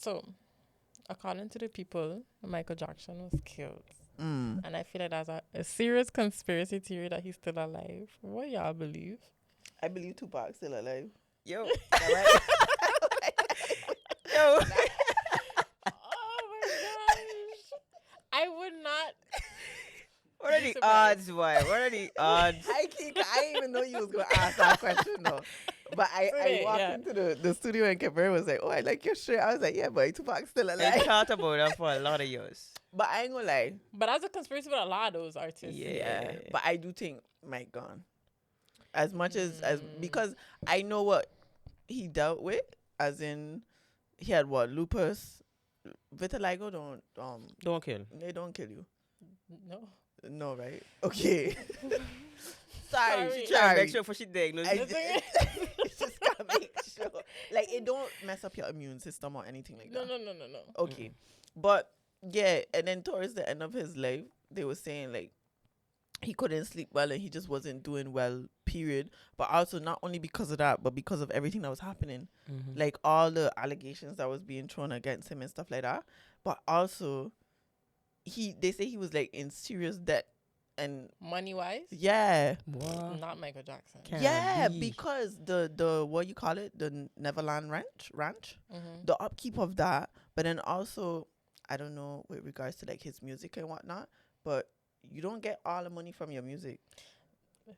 So, according to the people, Michael Jackson was killed. And I feel like that's a serious conspiracy theory that he's still alive. What y'all believe? I believe Tupac's still alive. Yo. Right? Yo. Oh my gosh. I would not. What are the odds, boy? What are the odds? I didn't even know you was going to ask that question, though. But I walked into the studio and Kevin was like, oh, I like your shirt. I was like, yeah, but Tupac's still I alive. thought about that for a lot of years. But I ain't going to lie. But that's a conspiracy with a lot of those artists. Yeah. But I do think Mike gone. As much as because I know what he dealt with, as in he had what, lupus, vitiligo Don't kill. they don't kill you. No, right? Okay. Sorry. She trying to make sure for she diagnosed. Just gotta make sure, like, it don't mess up your immune system or anything like that. No. Okay, but yeah, and then towards the end of his life, they were saying like he couldn't sleep well and he just wasn't doing well, period. But also not only because of that, but because of everything that was happening, like all the allegations that was being thrown against him and stuff like that. But also, they say he was like in serious debt and money wise. Yeah. What? Not Michael Jackson. Because the what you call it, the Neverland Ranch, the upkeep of that, but then also I don't know with regards to like his music and whatnot, but you don't get all the money from your music.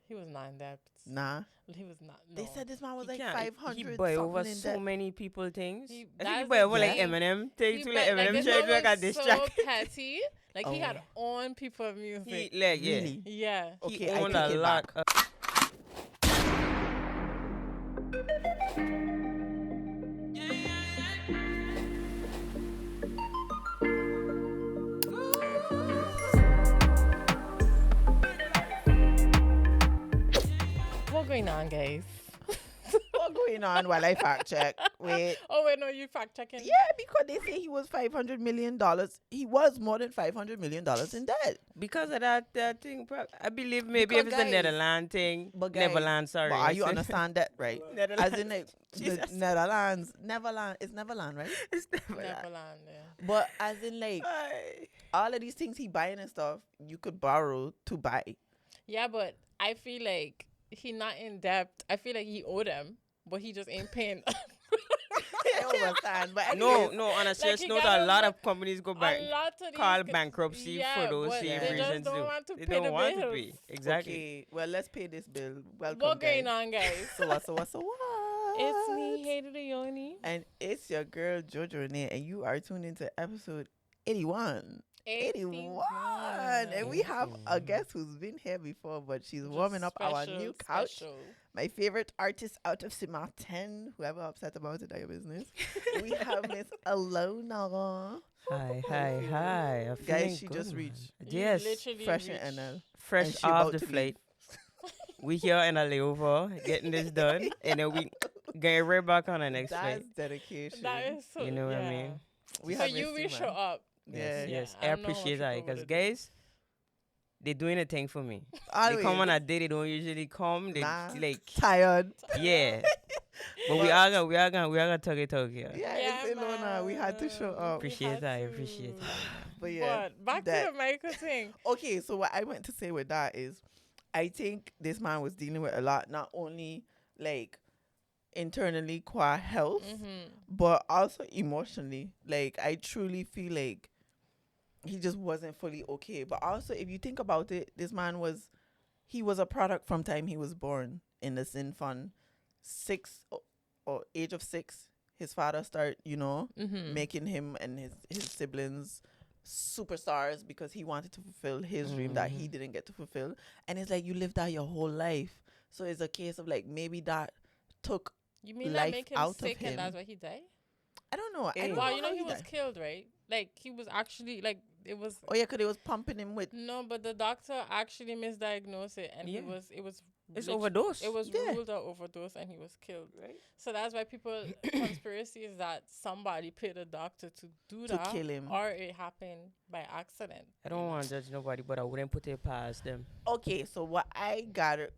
He was not in debt. Nah. He was not. No. They said this man was like can't. 500. He buy over in so debt. many people things. He- I think he that's buy the over like thing. Eminem. Take He to bet- like Eminem. this Try to man like a was distract. so petty. Like he Oh. had own people of music. He like yeah. Really? Yeah. He Okay, I owned take a it lot. back. What's going on, guys? What's going on while I fact check? Wait. Oh wait, no, you fact checking. Yeah, because they say he was $500 million. He was more than $500 million in debt. Because of that thing, I believe maybe Because if it's a guys- Netherlands thing. But guys, Neverland, sorry. But are you understand that, right? Netherlands. As in like the Jesus. Neverland, it's Neverland, right? It's Neverland. Neverland. Yeah. But as in like Aye. all of these things he buying and stuff, you could borrow to buy. Yeah, but I feel like he not in debt. I feel like he owed them, but he just ain't paying. I understand, but No, anyways, on a serious he note, got a a lot lot- of companies go A back, lot of these call ca- bankruptcy yeah, for those but same they just reasons don't too. want to They pay don't the want to bills. pay. Exactly. Okay, well, let's pay this bill. Welcome, What guys. going on, guys? So what? It's me, Hater the Yoni. And it's your girl Jojo Renee, and you are tuned into episode 81. 81. And we have a guest who's been here before, but she's warming up our new couch. My favorite artist out of Martin. Whoever upset about it, are your business. We have Miss ELONA. Hi. I'm feeling Guys, she good, just man. reached. Yes, Fresh in NL. And fresh she off about the to leave. flight. We here in a layover, getting this done, and then we get right back on the next That's flight. dedication. That is so. You know what I mean? We So have you missed will show man. up. Yes, Yeah. yes. I I don't know what appreciate that people because would do. guys, they doing a thing for me. They Always. come on a day, they don't usually come. They Nah. like Tired. yeah. But we are gonna talk here. Yeah, Yeah, it's Ilona. We had to show man. up. Appreciate that. I had appreciate to. that. But yeah. But back that- to the Michael thing. Okay, so what I meant to say with that is I think this man was dealing with a lot, not only like internally qua health, but also emotionally. Like I truly feel like he just wasn't fully okay. But also if you think about it, this man was a product from time he was born in the sin fund. 6 or age of 6, his father started, making him and his siblings superstars because he wanted to fulfill his dream that he didn't get to fulfill. And it's like you lived that your whole life. So it's a case of like maybe that took You mean life that make him out of sick him. and that's why he died? I don't know. I Hey. don't Wow, know you know how he was died. killed, right? Like he was actually like it was. Oh yeah, because it was pumping him with. No, but the doctor actually misdiagnosed it, and Yeah. it was. It's lit- overdose. It was Yeah. ruled an overdose, and he was killed. Right. So that's why people conspiracy is that somebody paid a doctor to do To that, kill him. or it happened by accident. I don't want to judge nobody, but I wouldn't put it past them. Okay, so what I gathered,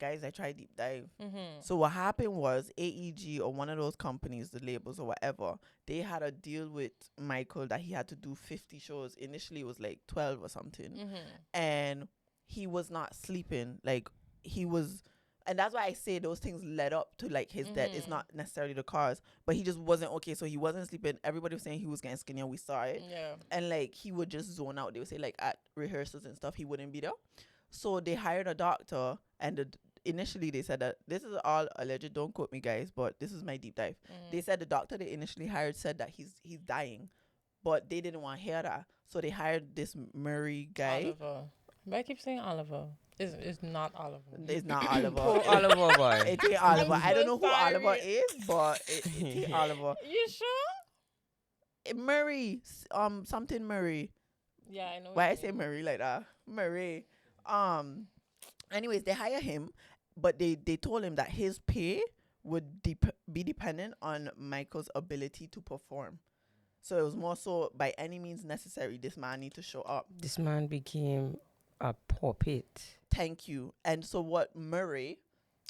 guys, I tried deep dive. Mm-hmm. So what happened was AEG or one of those companies, the labels or whatever, they had a deal with Michael that he had to do 50 shows. Initially, it was like 12 or something. Mm-hmm. And he was not sleeping. Like, he was... And that's why I say those things led up to, like, his death. It's not necessarily the cause. But he just wasn't okay. So he wasn't sleeping. Everybody was saying he was getting skinny, and we saw it. Yeah. And, like, he would just zone out. They would say, like, at rehearsals and stuff, he wouldn't be there. So they hired a doctor, and initially they said that this is all alleged. Don't quote me, guys, but this is my deep dive. They said the doctor they initially hired said that he's dying, but they didn't want to hear that. So they hired this Murray guy. Oliver. But I keep saying Oliver. It's not Oliver. It's not Oliver. Poor Oliver boy. It ain't Oliver. I'm I don't so know who sorry. Oliver is, but it ain't Oliver. You sure? Murray, something Murray. Yeah, I know. Why I say Murray like that? Murray. Anyways, they hire him, but they told him that his pay would be dependent on Michael's ability to perform. So it was more so, by any means necessary, this man need to show up. This man became a puppet. Thank you. And so what Murray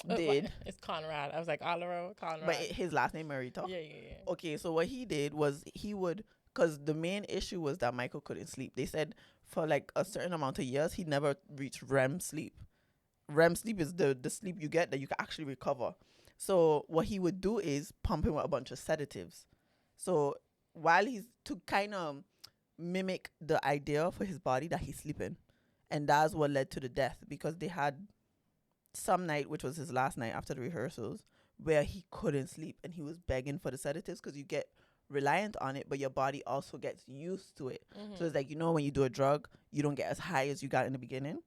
did... It's Conrad. I was like, Oliver, Conrad. But his last name Murray, talk. Yeah. Okay, so what he did was he would... Because the main issue was that Michael couldn't sleep. They said for like a certain amount of years, he never reached REM sleep. REM sleep is the sleep you get that you can actually recover. So what he would do is pump him with a bunch of sedatives. So while he's to kind of mimic the idea for his body that he's sleeping. And that's what led to the death, because they had some night, which was his last night after the rehearsals, where he couldn't sleep and he was begging for the sedatives, because you get reliant on it, but your body also gets used to it. So it's like, you know, when you do a drug, you don't get as high as you got in the beginning.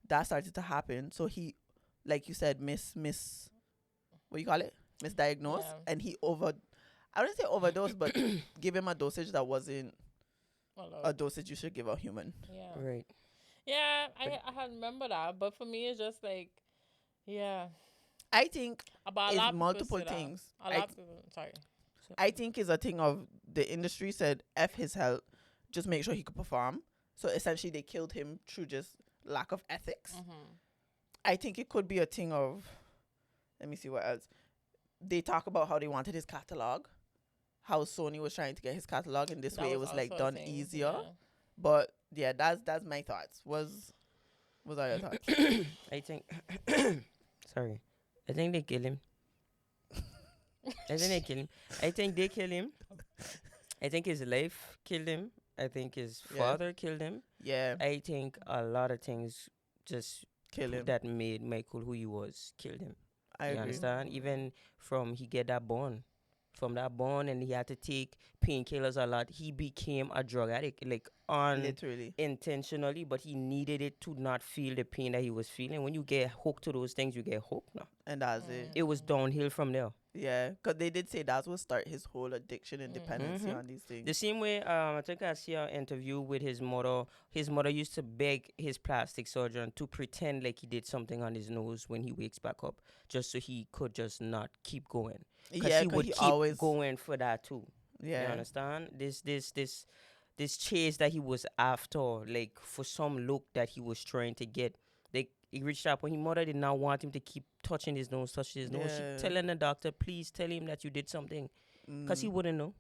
That started to happen. So he, like you said, what do you call it? Misdiagnosed. Yeah. And he I wouldn't say overdose, but give him a dosage that wasn't a dosage you should give a human. Yeah. Right. Yeah, I had remember that, but for me, it's just like, yeah. I think About it's multiple things. A lot of people, sorry. I think it's a thing of the industry said, F his health, just make sure he could perform. So essentially they killed him through just lack of ethics. I think it could be a thing of, let me see what else. They talk about how they wanted his catalog, how Sony was trying to get his catalog, and this way it was like done easier. Yeah. But yeah, that's my thoughts. Was all your thoughts? I think sorry. I think they kill him. I think they kill him. I think his life killed him. I think his father killed him. Yeah. I think a lot of things just Kill him. that made Michael who he was killed him. I You agree. understand? Even from he get that bone. From that bone, and he had to take painkillers a lot. He became a drug addict, like Literally. intentionally, but he needed it to not feel the pain that he was feeling. When you get hooked to those things, you get hooked now. And that's it. It was downhill from there. Yeah. Because they did say that's what start his whole addiction and dependency on these things. The same way, I think I see an interview with his mother. His mother used to beg his plastic surgeon to pretend like he did something on his nose when he wakes back up, just so he could just not keep going. Because he would keep always going for that too. Yeah. You understand? This chase that he was after, like for some look that he was trying to get. Like he reached out when his mother did not want him to keep touching his nose. She telling the doctor, please tell him that you did something, because he wouldn't know.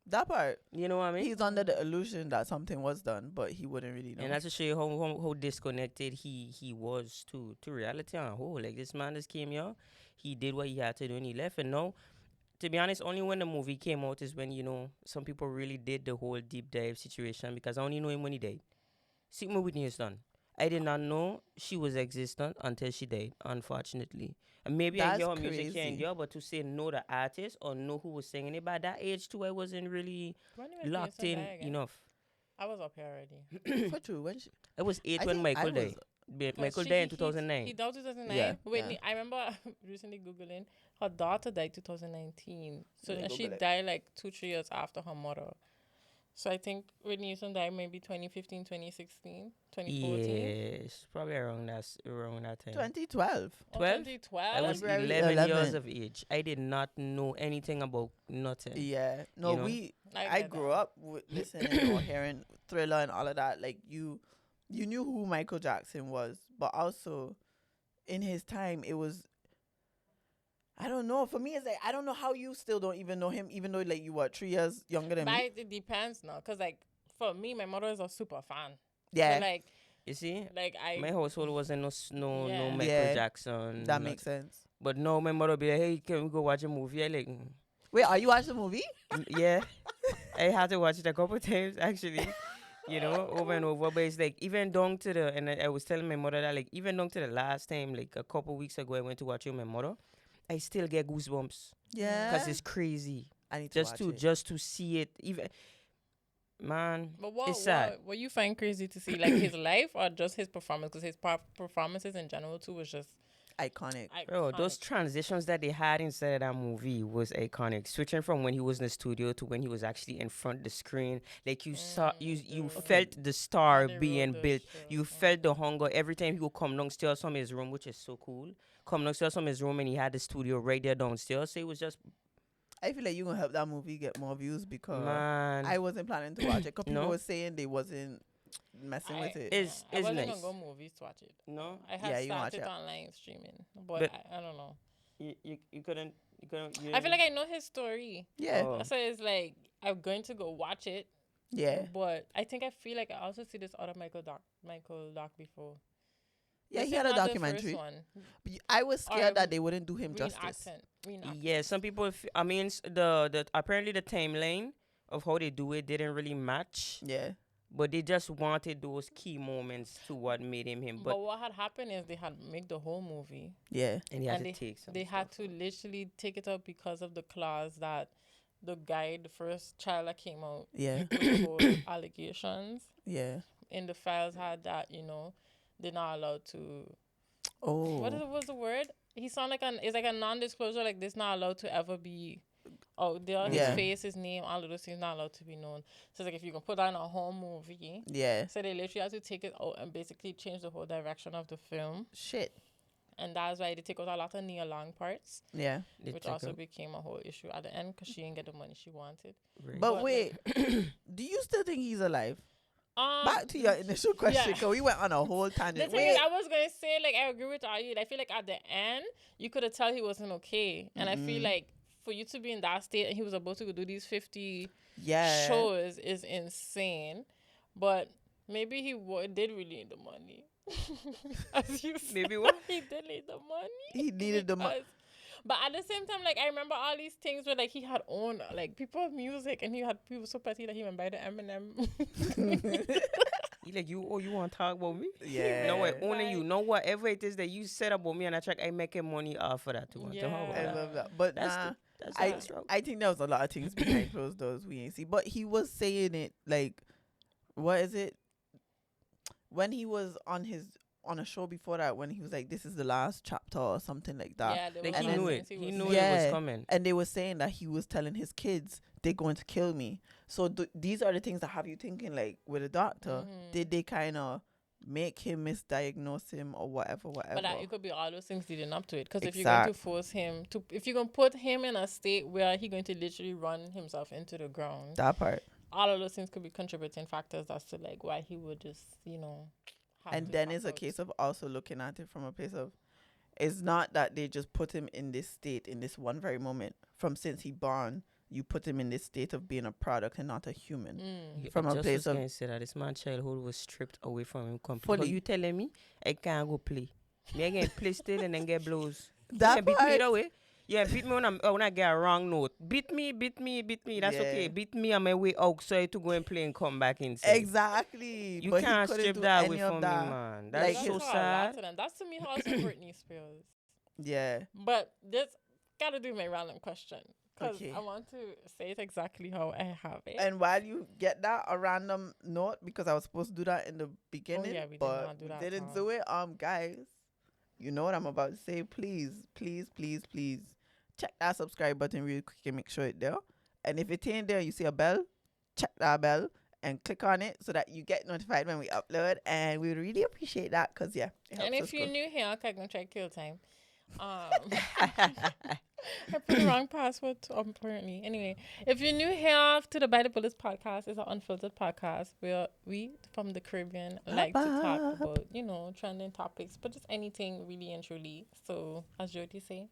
That part. You know what I mean? He's under the illusion that something was done, but he wouldn't really know. And that's to show you how disconnected he was to reality on a whole. Like, this man just came here, he did what he had to do, and he left. And now, to be honest, only when the movie came out is when, you know, some people really did the whole deep dive situation, because I only know him when he died. See me Whitney Houston. I did not know she was existent until she died, unfortunately. And maybe I hear her music here and there, but to say know the artist or know who was singing it, by that age too, I wasn't really locked in enough. I was up here already. For true. When I was 8 when Michael died. Michael died in 2009. He died 2009. Yeah. Whitney, I remember recently Googling, her daughter died 2019. So and she Google it. died like 2-3 years after her mother. So I think Whitney Houston died maybe 2015, 2016, 2014. Yes, probably around that time. 2012. 12? 2012. I was February 11 years 11. of age. I did not know anything about nothing. Yeah. No, You know? I grew up with listening or hearing Thriller and all of that. Like, you knew who Michael Jackson was, but also in his time, it was, I don't know. For me, it's like, I don't know how you still don't even know him, even though, like, you what, 3 years younger than me? But it depends now. Because, like, for me, my mother is a super fan. Yeah. So, like, You see, like my household wasn't no Yeah. Michael Yeah. Jackson. That makes sense. But no, my mother be like, hey, can we go watch a movie? I like, Wait, are you watching the movie? yeah. I had to watch it a couple times actually. You know, over and over. But it's like even down to the, and I was telling my mother that, like, even down to the last time, like a couple weeks ago, I went to watch it with my mother. I still get goosebumps Yeah. because it's crazy. I need to watch it. Just to see it, even, man. But it's sad. what you find crazy to see, like his life or just his performance? Because his performances in general too was just Iconic. Bro, those transitions that they had inside of that movie was iconic. Switching from when he was in the studio to when he was actually in front of the screen, like you saw, you felt the star being built. You felt the hunger every time he would come downstairs from his room, which is so cool. Come downstairs from his room and he had the studio right there downstairs. So it was just, I feel like you're gonna help that movie get more views because man, I wasn't planning to watch it. Because people No? were saying they wasn't messing with it. It's I wasn't nice. gonna go movies to watch it. No, I had Yeah, you watch started it. online streaming, but But- I don't know. you couldn't. You I feel like I know his story, Yeah, Oh. so it's like I'm going to go watch it. yeah, But I think I feel like I also see this other Michael doc before. yeah. This He is had a not the first documentary. one. But I was scared Or that they wouldn't do him justice. Reenactment. Yeah, some people. I mean, the apparently the timeline of how they do it didn't really match, Yeah, but they just wanted those key moments to what made him. But what had happened is they had made the whole movie. yeah, And he had and to take some. They had to literally take it out because of the clause that the guy, the first child that came out yeah, with the whole allegations yeah. in the files had that, they're not allowed to. Oh, What was the word? He sounded like it's like a non-disclosure, like this not allowed to ever be. Oh, his Yeah. face, his name, all of those things not allowed to be known. So it's like if you can put that in a whole movie. yeah. So they literally had to take it out and basically change the whole direction of the film. Shit. And that's why they take out a lot of Nia Long parts, Yeah. which also became a whole issue at the end because she didn't get the money she wanted. But But, wait, do you still think he's alive? Um, Back to your initial question, yeah. because we went on a whole The tangent. thing Wait, is, I was gonna say, like, I agree with Ayud. I feel like at the end, you could have tell he wasn't okay, and I feel like for you to be in that state and he was about to go do these 50 yeah. shows is insane. But maybe he did really need the money. As you said, Maybe what? he did need the money. He needed the money. Because- But at the same time, like, I remember all these things where, like, he had owned, like, people's music, and he had people so petty that he went by the Eminem. He like, you want to talk about me? Yeah. No, I only Like- you know whatever it is that you said about me on a track, I making money off of that too. Yeah. I love that. But That's nah, That's the I think there was a lot of things behind closed doors we ain't see. But he was saying it like, what is it? When he was on a show before that, when he was like, "This is the last chapter" or something like that. Yeah, there Like was he some knew things it. He was knew saying. it was Yeah. coming. And they were saying that he was telling his kids they're going to kill me. So these are the things that have you thinking, like, with a doctor, did they kind of make him misdiagnose him or whatever? But it could be all those things leading up to it. Because if you're Exact. going to force him to, if you're going to put him in a state where he's going to literally run himself into the ground, That part. all of those things could be contributing factors as to, like, why he would just, have And to then tap it's a out. case of also looking at it from a place of, it's not that they just put him in this state in this one very moment. From since he born, you put him in this state of being a product and not a human. From a Just place was of gonna say that this man's childhood was stripped away from him completely. Fully. But you telling me I can't go play? Me I can play still and then get blows. that You beat me part. that way. Yeah, beat me when I get a wrong note. Beat me. That's Yeah. okay. Beat me on my way outside to go and play and come back inside. Exactly. You but he can't couldn't strip do that any away of from that. me, man. Like That's his- so That's how a lot sad. to them. That's to me also Britney Spears. Yeah. But this gotta do my random question. Because Okay. I want to say it exactly how I have it. And while you get that, a random note, because I was supposed to do that in the beginning, yeah, we did but not do we that, didn't Tom. do it. Guys, you know what I'm about to say. Please, please, please, please check that subscribe button real quick and make sure it's there. And if it ain't there, you see a bell, check that bell and click on it so that you get notified when we upload. And we really appreciate that because, yeah. It helps And us if you're grow. new here, okay, I'm going to try kill time. I put the wrong password apparently. Anyway, if you're new here to the By the Bullets podcast, it's an unfiltered podcast where we from the Caribbean like to talk about, trending topics, but just anything really and truly. So, as Jody say,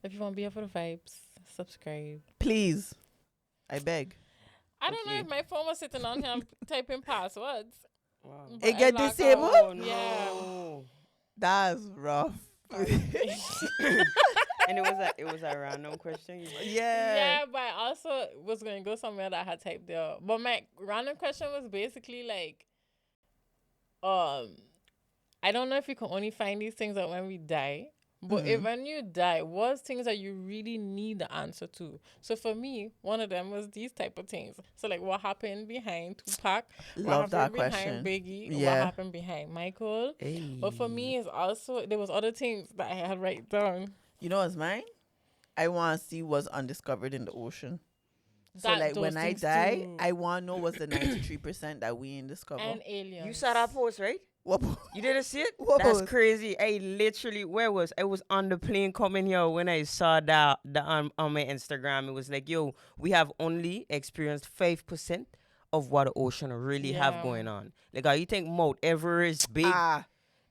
if you want to be here for the vibes, subscribe. Please. I beg. I don't know if my phone was sitting on here typing passwords. Wow. It get disabled? Oh, no. Yeah. That's rough. And it was a random question. Yeah. But I also was going to go somewhere that I had typed there. But my random question was basically like, I don't know if you can only find these things out when we die. But if when you die, what's things that you really need the answer to? So for me, one of them was these type of things. So like what happened behind Tupac? Love that what happened question. behind Biggie? Yeah. What happened behind Michael? Hey. But for me, it's also, there was other things that I had write down. You know what's mine? I want to see what's undiscovered in the ocean. So That- like those when I things die, too. I want to know what's the 93% that we ain't discover. And aliens. You saw that post, right? What? You didn't see it? What That's post? crazy. I literally, I was on the plane coming here when I saw that on my Instagram. It was like, yo, we have only experienced 5% of what the ocean really have Yeah. going on. Like, you think Mount Everest big?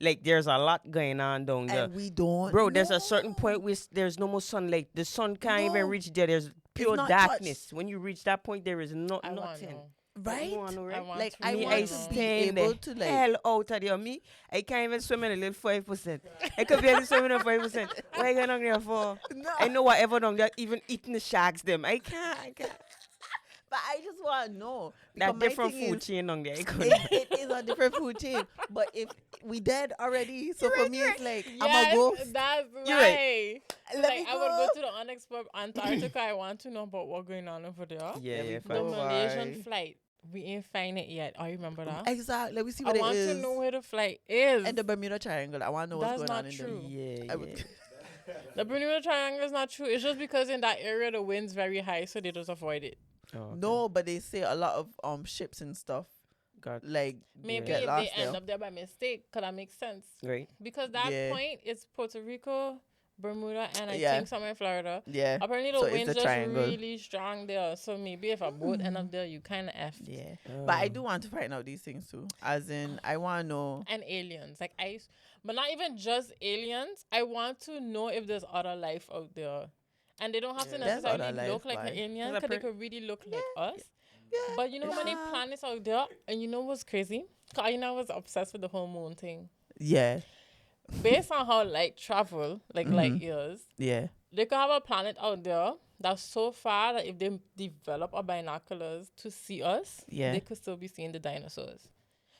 Like, there's a lot going on down there. And we don't. Bro, there's a know. certain point where there's no more sunlight. The sun can't even No. reach there. There's pure not darkness. When you reach that point, there is I want to nothing. know. Right? You wanna know, right? I want Like to I know. Me, want I to be stand able the to like. hell out of there. Me, I can't even swim in a little 5%. I could barely swim in a 5%. What are you going there for? No. I know whatever down there, even eating the sharks them. I can't. But I just want to know. That because my different thing food is, chain down there. I It, couldn't. it is a different food chain. But if we dead already, so for me it's like I'm Yes, a go. that's You're right. Let Like me I would go to the unexplored Antarctica. I want to know about what's going on over there. Yeah, we yeah, go. The fine. Malaysian Bye. flight. We ain't find it yet. I remember that. Exactly. Let me see I what it want is. to know where the flight is. And the Bermuda Triangle. I want to know what's That's going on not in true. them. Yeah, I would- The Bermuda Triangle is not true. It's just because in that area the wind's very high, so they just avoid it. Oh, okay. No, but they say a lot of ships and stuff God. like Maybe get if lost they end there. up there by mistake, could that make sense? Right. Because that Yeah. point is Puerto Rico, Bermuda, and I Yeah. think somewhere in Florida. Yeah. Apparently the So it's wind's the just triangle. really strong there. So maybe if a boat end up there, you kind of F. Yeah. But I Oh. do want to find out these things too. As in, I want to know. And aliens, like but not even just aliens. I want to know if there's other life out there, and they don't have to Yeah. There's necessarily other look life, like an why? alien, Cause I because they pre- could really look like us. Yeah. But you know how many Yeah. planets out there, and you know what's crazy? 'Cause I was obsessed with the whole moon thing. Yeah. Based on how light travel, like light years, Yeah. they could have a planet out there that's so far that if they develop a binoculars to see us, Yeah. they could still be seeing the dinosaurs.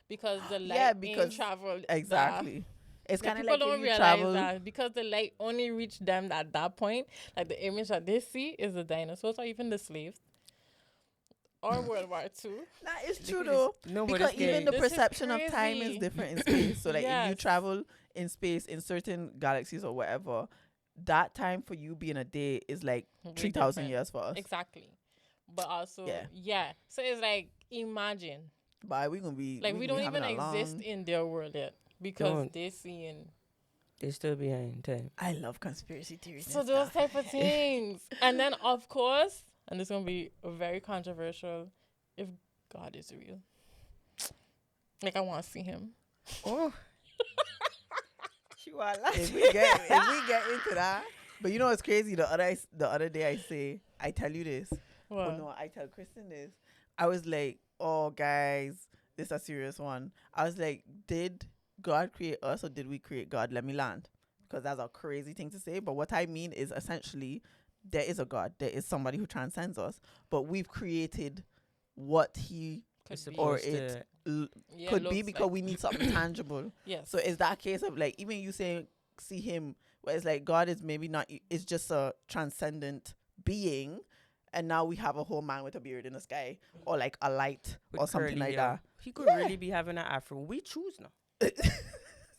Because the light Yeah, ain't because- traveled Exactly. It's Like, kind of people like don't if you realize travel. that because the light only reached them at that point. Like the image that they see is the dinosaurs or even the slaves. Or World War II. Nah, it's Look true at though. this. No, but Because it's even scary. the This is perception of time is crazy. different in space. So like if you Yes. travel in space in certain galaxies or whatever, that time for you being a day is like Way 3,000 different. years for us. Exactly. But also, Yeah. yeah. So it's like, imagine. But we gonna be Like, we don't gonna be even having a exist long- in their world yet. Because Don't. they're seeing. They're still behind time. I love conspiracy theories. So and those stuff. type of things. And then, of course, and this is going to be very controversial, if God is real. Like, I want to see him. Oh. You are if we get into that, but you know what's crazy? The other day I tell you this. What? Oh no, I tell Kristen this. I was like, oh guys, this is a serious one. I was like, did God create us or did we create God? Let me land, because that's a crazy thing to say. But what I mean is essentially, there is a God. There is somebody who transcends us, but we've created what He Could be. or Supposed it to- Yeah, could be looks because like- we need something tangible. Yes. So is that case of like even you saying see Him, where it's like God is maybe not, it's just a transcendent being, and now we have a whole man with a beard in the sky or like a light with or something curly like hair. that. He could really be having an afro. We choose now.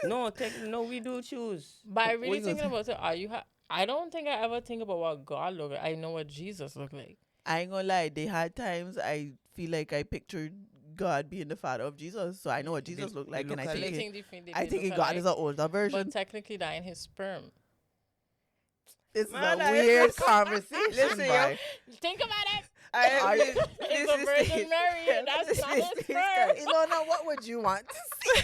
No, we do choose. By What really you gonna thinking about it, I don't think I ever think about what God looked like. I know what Jesus looked like. I ain't gonna lie, they had times I feel like I pictured God being the father of Jesus, so I know what Jesus looked like, and I look think alike. it, Anything different, I think God is an older version. But technically, that in his sperm. This is Man, a weird conversation. Listen, yo. boy. Think about it. This It's a Virgin Mary. That's not his first. Ilona, what would you want to see?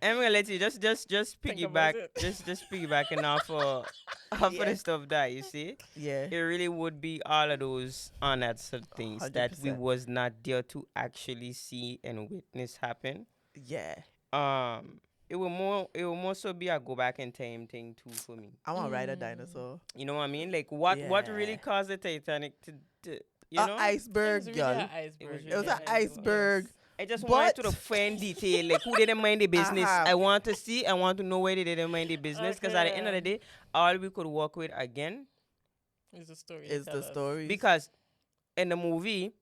I'm gonna let you just Think about piggyback, it. just piggybacking off off of Yeah. the stuff that you see. Yeah. It really would be all of those unanswered things that we 100%. was not there to actually see and witness happen. Yeah. It will more so be a go back in time thing too for me. I want to ride a dinosaur. You know what I mean? Like what really Yeah. caused the Titanic to you An know? It iceberg, was really girl. an iceberg. It was an iceberg. I just But- wanted to the fine detail, like who didn't mind the business. Uh-huh. I want to see, I want to know where they didn't mind the business, because at the end of the Okay. day, all we could work with again, It's the story. Is the story. because in the movie,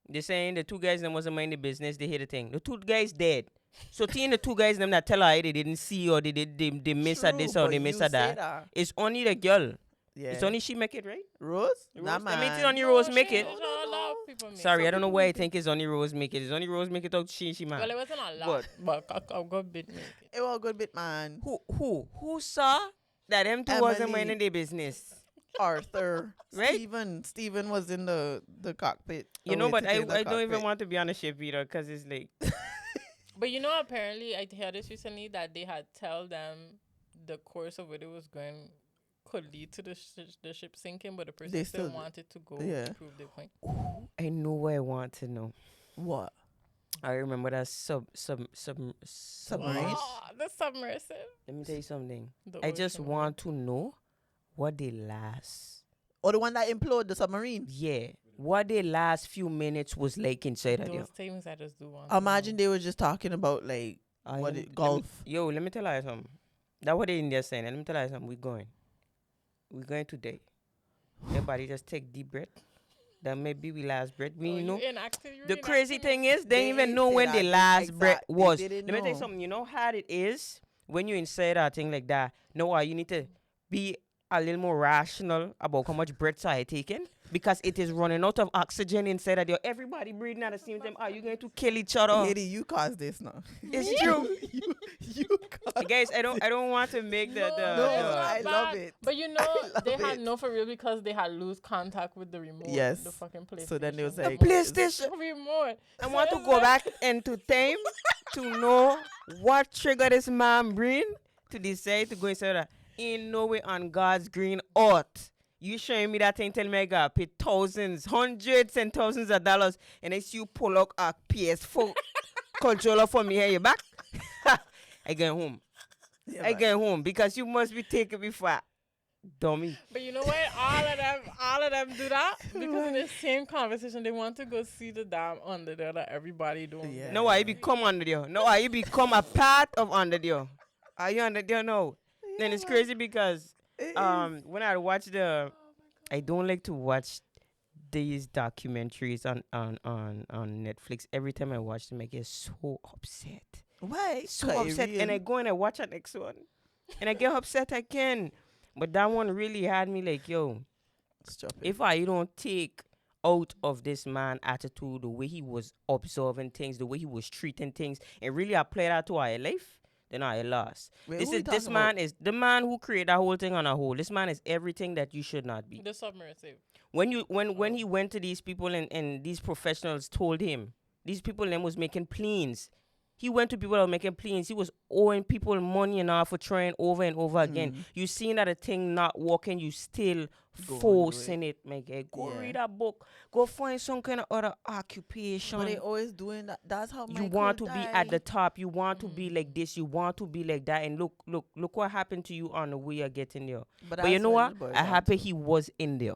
they're saying the two guys that wasn't mind the business, they hit the thing. The two guys dead. So seeing the two guys them that tell her they didn't see or they miss at this or they miss at that. It's only the girl. Yeah. It's only she make it, right? Rose? Nah, I mean, it's man. only Rose make it. Sorry, I don't know why I think it's only Rose make it. It's only Rose make it out she man. Well, it wasn't a lot, but a good bit make it. It was a good bit, man. Who saw that them two wasn't Emily. minding their business? Arthur. Right? Steven was in the cockpit. You know, but I away to the don't even cockpit. want to be on the ship either, because it's like But you know, apparently, I heard this recently that they had tell them the course of where it was going could lead to the ship sinking, but the person They still still- wanted to go yeah. to prove their point. I know what I want to know. What? I remember that submarine. Submarine? Oh, the submersive. Let me tell you something. The I just ocean one. want to know what they last. Or the one that imploded the submarine? Yeah, what the last few minutes was like inside of there. Those things I just do want. to Imagine know. they were just talking about like golf. Let me tell you something. That's what they in there saying. And let me tell you something. We're going today. Everybody just take deep breath. That may be we last breath. We Oh, know. you inactive, you The crazy reenacting thing it. is, they They even know say when the that last breath exact- they was. Let didn't me tell you know. something. You know how it is when you inside a thing like that. No, you need to be a little more rational about how much breaths are you taking, because it is running out of oxygen inside of you. Everybody breathing at the same time. Are you going to kill each other? Lady, you caused this now. It's true. you caused Guys, I don't want to make No, No, it's I not love bad. it. But you know, love they had it. no for real because they had lose contact with the remote. Yes. The fucking PlayStation. So then they was the like, PlayStation. The remote. I want to go back into time to know what triggered this man brain to decide to go inside that. Ain't no way on God's green earth. You showing me that thing, tell me I gotta pay thousands, hundreds and thousands of dollars, and I see you pull out a PS4 controller for me here, you back? I get home. Yeah, I man. get home because you must be taking me for dummy. But you know what? All of them do that because in the same conversation they want to go see the dam under there that everybody doing. Yeah. No, why you become under there? No, why you become a part of under there? Are you under there? No. Then it's crazy because when I watch I don't like to watch these documentaries on Netflix. Every time I watch them, I get so upset. Why? So upset. And I go and I watch the next one. And I get upset again. But that one really had me like, yo, Stop it. if I don't take out of this man attitude, the way he was observing things, the way he was treating things, and really apply that to our life, then I lost. Wait, This who we is this talking man about? is the man who created that whole thing on a whole. This man is everything that you should not be. The submersive. When he went to these people and these professionals told him these people them was making planes. He went to people that were making planes. He was owing people money and all for trying over and over again. You seen that a thing not working, you still Go on, do forcing it, my guy. Go Yeah. read a book. Go find some kind of other occupation. But they always doing that. That's how You want to be at the top. You want to be like this. You want to be like that. And look what happened to you on the way you're getting there. But you know what? I'm happy he was in there.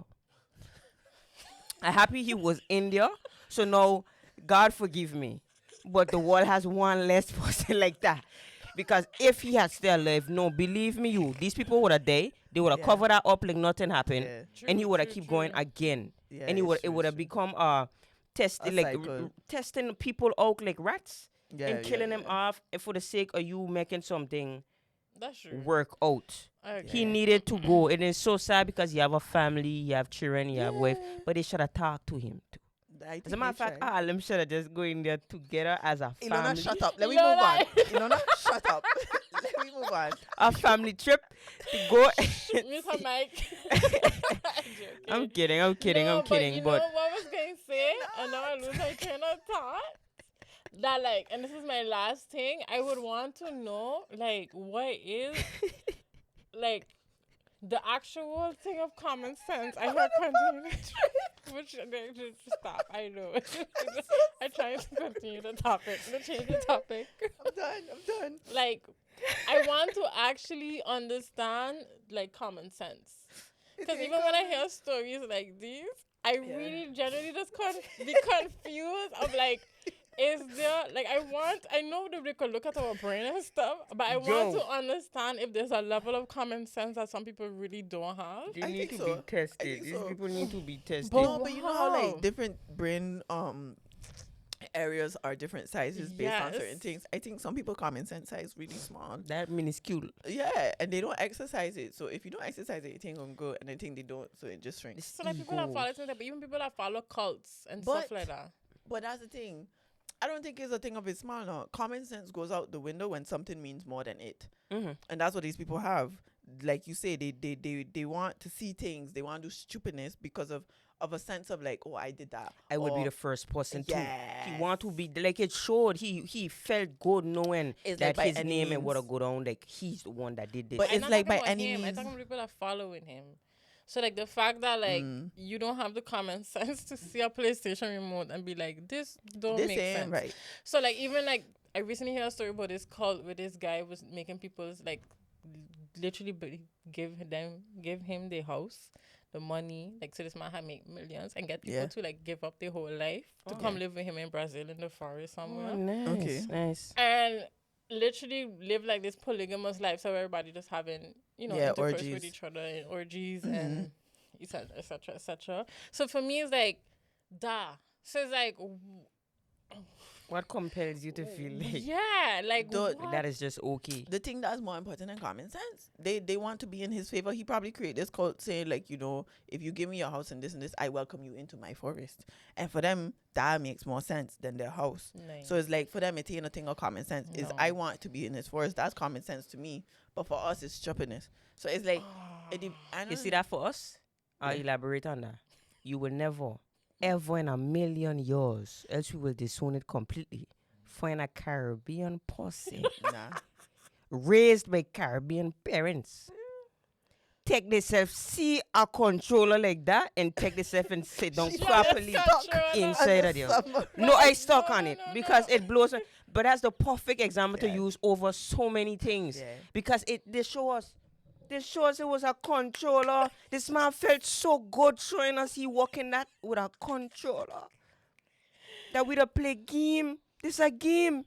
I'm happy he was in there. So now, God forgive me. But the world has one less person like that. Because if he had still alive, no, believe me, these people would have died. They would have Yeah. covered that up like nothing happened. Yeah. And he True, would have true, keep true. going again. Yeah, And it's it true, would have true. become testing A like cycle. testing people out like rats Yeah, and yeah, killing them yeah. off for the sake of you making something That's true. work out. I agree. He needed to go, and it's so sad because you have a family, you have children, you have wife, but they should have talked to him too. As a matter of fact, all them should have just go in there together as a family. Ilona, shut up. Let me Ilona. move on. Ilona, shut up. Let me move on. A family trip to go. Mr. Mike. I'm kidding. I'm kidding. No, I'm kidding. But you But know what I was going to say? And now I lose my train of thought. That, like, and this is my last thing. I would want to know, like, what is, like, the actual thing of common sense. I heard continue to which just stop. I know. I'm trying to continue the topic. To change the topic. I'm done. Like, I want to actually understand, like, common sense. Because even when I hear stories like these, I really generally just be confused of, like, is there, like, I know that we could look at our brain and stuff, but I want to understand if there's a level of common sense that some people really don't have. they I need think to so. be tested. I These think so. people need to be tested. No, but you know how Wow. like different brain areas are different sizes based on certain Yes. things. I think some people common sense size really small. That minuscule. Yeah, and they don't exercise it. So if you don't exercise it, you think gonna go, and I think they don't, so it just shrinks. So, like, people that follow things, but even people that follow cults and stuff like that. But that's the thing. I don't think it's a thing of it's small now. Common sense goes out the window when something means more than it. Mm-hmm. And that's what these people have. Like you say, they want to see things. They want to do stupidness because of a sense of like, oh, I did that. I would be Or- the first person to. He Yes. want to be like it showed. He felt good knowing It's that like by his any name and what means. go down. Like he's the one that did this. But I'm it's not like talking by about any him. I'm means. talking about people that following him. So, like, the fact that, like, you don't have the common sense to see a PlayStation remote and be like, this don't This make ain't sense. right. So, like, even, like, I recently heard a story about this cult where this guy was making people's, like, literally give him the house, the money, like, so this man had make millions and get people Yeah. to, like, give up their whole life to come live with him in Brazil in the forest somewhere. Oh, nice, Okay. nice. And literally live like this polygamous life, so everybody just having, intercourse orgies. with each other and orgies and et cetera, et cetera. So for me, it's like, so it's like, What compels you to feel like yeah, like, Don't- what? that is just okay? The thing that's more important than common sense. They want to be in his favor. He probably create this cult saying like, if you give me your house and this, I welcome you into my forest. And for them, that makes more sense than their house. Nice. So it's like for them, it ain't a thing of common sense. Is No. I want to be in his forest. That's common sense to me. But for us, it's stupidness. So it's like, I don't You see that for us? I'll Yeah. elaborate on that. You will never, ever in a million years, else we will disown it completely, find a Caribbean pussy Nah. raised by Caribbean parents. Take themselves, see a controller like that, and take themselves and sit down properly inside of there. No, I stuck on it because it blows. But that's the perfect example to Yeah. use over so many things Yeah. because they show us it was a controller. This man felt so good showing us he walking that with a controller. That we don't play game. This a game.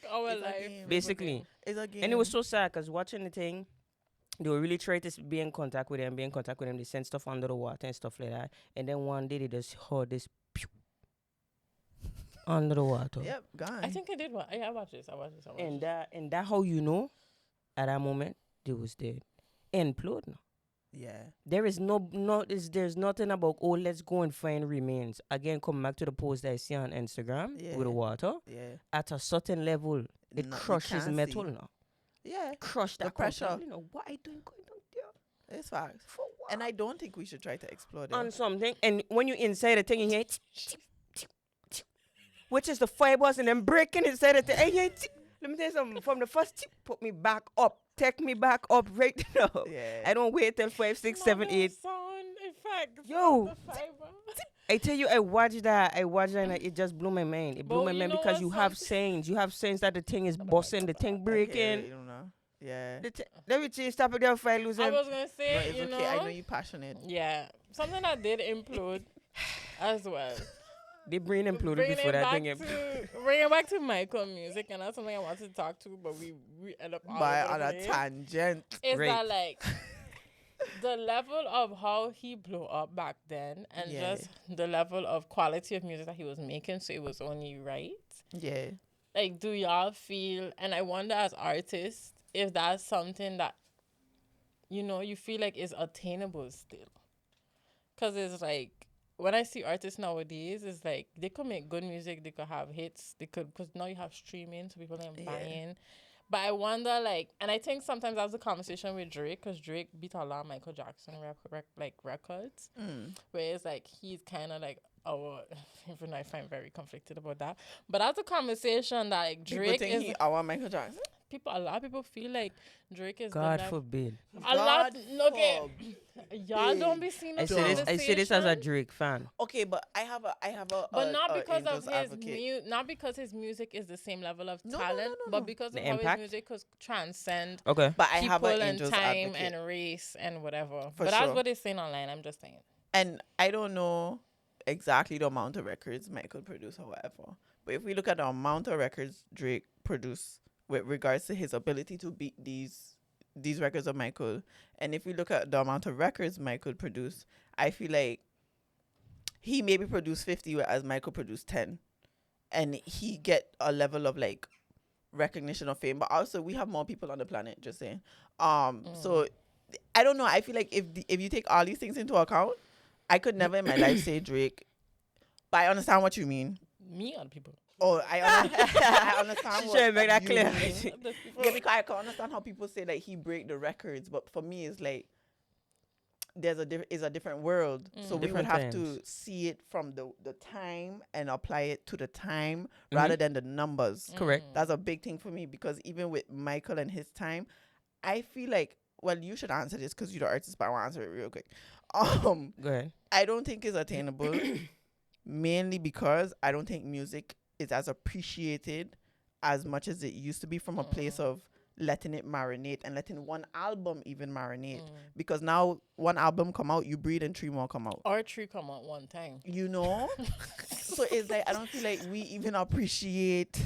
Our It's a life. game. Basically. It's a game. And it was so sad because watching the thing, they were really trying to be in contact with them, They sent stuff under the water and stuff like that. And then one day they just heard this pew under the water. Yep, gone. I think I did. I watched this. And that how you know at that moment they was dead. Implode now. Yeah. There is there's nothing about let's go and find remains. Again, come back to the post that I see on Instagram with the water. Yeah. At a certain level, it No, you crushes can't metal see. now. Yeah. Crush that pressure. completely. What are you doing going down there? It's facts. For what? And I don't think we should try to explore them. On something, and when you inside the thing, you hear which is the fibers and then breaking inside the thing. And you hear let me tell you something. From the first tip, put me back up. Take me back up right now. Yeah. I don't wait till 5, 6, 7, 8. Sound effects. Yo. of the fiber. I tell you, I watched that and it just blew my mind. It blew But my you mind know because what, you have signs. You have signs that the thing is busting, the thing I hear breaking. it, you know. Yeah. Let me change. Stop it there, file I losing. was gonna No, say, it's you okay. know, I know you're passionate. yeah, something that did implode as well. They brain imploded Bringing before it that back thing. to bringing it back to Michael music, and that's something I wanted to talk to, but we end up all By over on the a place. tangent. Is Right. that like the level of how he blew up back then, and Yeah. just the level of quality of music that he was making, so it was only right. Yeah. Like, do y'all feel? And I wonder, as artists, if that's something that you feel like is attainable still. Because it's like, when I see artists nowadays, it's like they could make good music, they could have hits, because now you have streaming, so people are Yeah. buying. But I wonder, like, and I think sometimes I was a conversation with Drake, because Drake beat a lot of Michael Jackson records, where it's like he's kind of like our, even I find very conflicted about that. But that's a conversation that like People Drake think is he our Michael Jackson. a lot of people feel like Drake is God the next. forbid. A lot. God Okay, y'all don't forbid. be seeing I this say this. I say this as a conversation. Drake fan. Okay, but I have But not a because of angel's his advocate. not because his music is the same level of No, no, talent, no, no, but no. because The of how his impact? music could transcend Okay. But I have people an and angel's time advocate. and race and whatever. For But that's sure. what they're saying online. I'm just saying. And I don't know exactly the amount of records Michael produced, however. But if we look at the amount of records Drake produced with regards to his ability to beat these records of Michael, and if we look at the amount of records Michael produced, I feel like he maybe produced 50 whereas Michael produced 10. And he get a level of like recognition of fame. But also we have more people on the planet, just saying. So I don't know. I feel like if you take all these things into account, I could never in my life say Drake. But I understand what you mean. Me or the people. Oh, I understand She's what trying to make that you clear. mean. Yeah, because I can understand how people say that he break the records, but for me, it's like there's a different world. So we would Different have to times. see it from the time and apply it to the time rather than the numbers. Correct. That's a big thing for me because even with Michael and his time, I feel like, well, you should answer this because you're the artist, but I want to answer it real quick. Go ahead. I don't think it's attainable, mainly because I don't think music is as appreciated as much as it used to be from a place of letting it marinate and letting one album even marinate. Because now one album come out, you breathe and 3 more come out. Or 3 come out one time. You know? So it's like, I don't feel like we even appreciate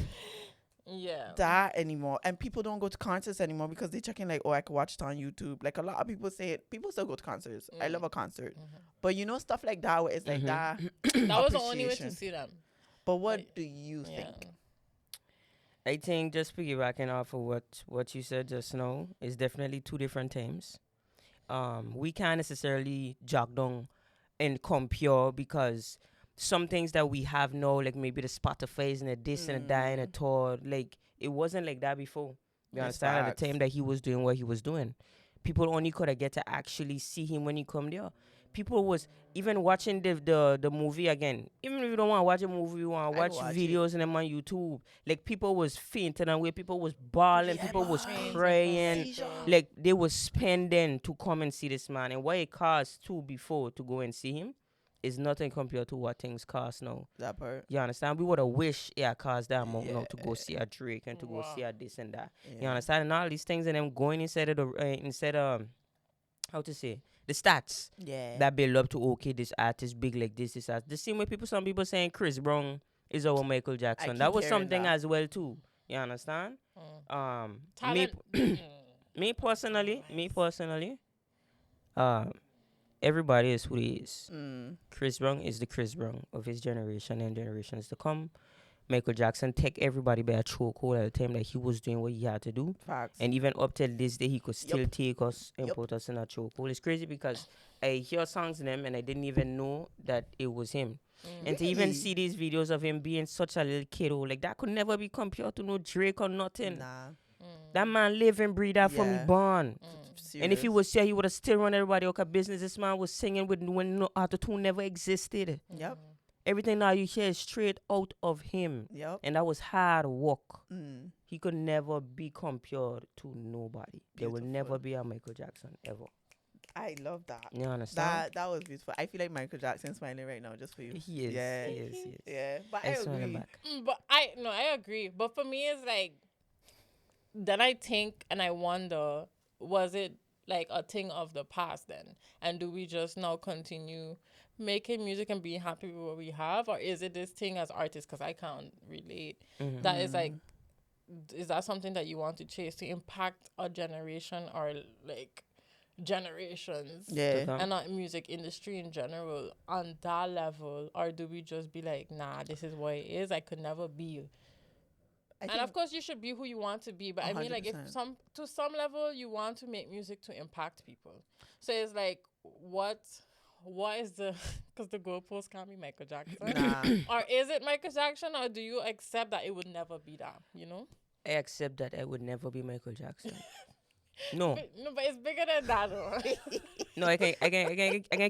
that anymore. And people don't go to concerts anymore because they're checking like, oh, I could watch it on YouTube. Like a lot of people say it. People still go to concerts. I love a concert. But you know, stuff like that where it's like that. That was the only way to appreciation. see them. But what do you think? I think just piggybacking off of what you said just now is definitely 2 different times. We can't necessarily jog down and compare because some things that we have now, like maybe the Spotify's and the this and the that and the tour, like it wasn't like that before. You understand? At the time that he was doing what he was doing, people only could get to actually see him when he come there. People was even watching the movie again. Even if you don't want to watch a movie, you want to watch videos and them on YouTube. Like people was fainting away, people was bawling, people was crying. Like they was spending to come and see this man. And what it cost too before to go and see him is nothing compared to what things cost now. That part. You understand? We would have wished it cost that amount now to go see a Drake and to go see a this and that. You understand? And all these things and them going instead of how to say the stats that build up to okay, this artist big like this artist. The same way some people saying Chris Brown is our Michael Jackson. That was something as well too. You understand? Me personally, everybody is who he is. Chris Brown is the Chris Brown of his generation and generations to come. Michael Jackson take everybody by a chokehold at the time that he was doing what he had to do. Facts. And even up till this day, he could still take us and put us in a chokehold. It's crazy because I hear songs in them and I didn't even know that it was him. And to even see these videos of him being such a little kiddo, like that could never be compared to no Drake or nothing. Nah. That man live and breathe out from he born. And if he was here, he would have still run everybody out of business. This man was singing when no auto-tune never existed. Yep. Everything now you hear is straight out of him. Yep. And that was hard work. He could never be compared to nobody. There will never be a Michael Jackson ever. I love that. You understand? That was beautiful. I feel like Michael Jackson's smiling right now just for you. He is. Yeah. He is. Yeah. But I agree. But I agree. But for me, it's like, then I think and I wonder, was it like a thing of the past then? And do we just now continue making music and being happy with what we have? Or is it this thing as artists, because I can't relate, that is like, is that something that you want to chase to impact a generation or like generations and not music industry in general on that level? Or do we just be like, nah, this is what it is, I could never be? And of course you should be who you want to be, but 100%. I mean, like, if to some level you want to make music to impact people, so it's like, what is the, because the goalpost can't be Michael Jackson. Or is it Michael Jackson, or do you accept that it would never be that, you know? I accept that I would never be Michael Jackson. No, No, but it's bigger than that, though. no, I can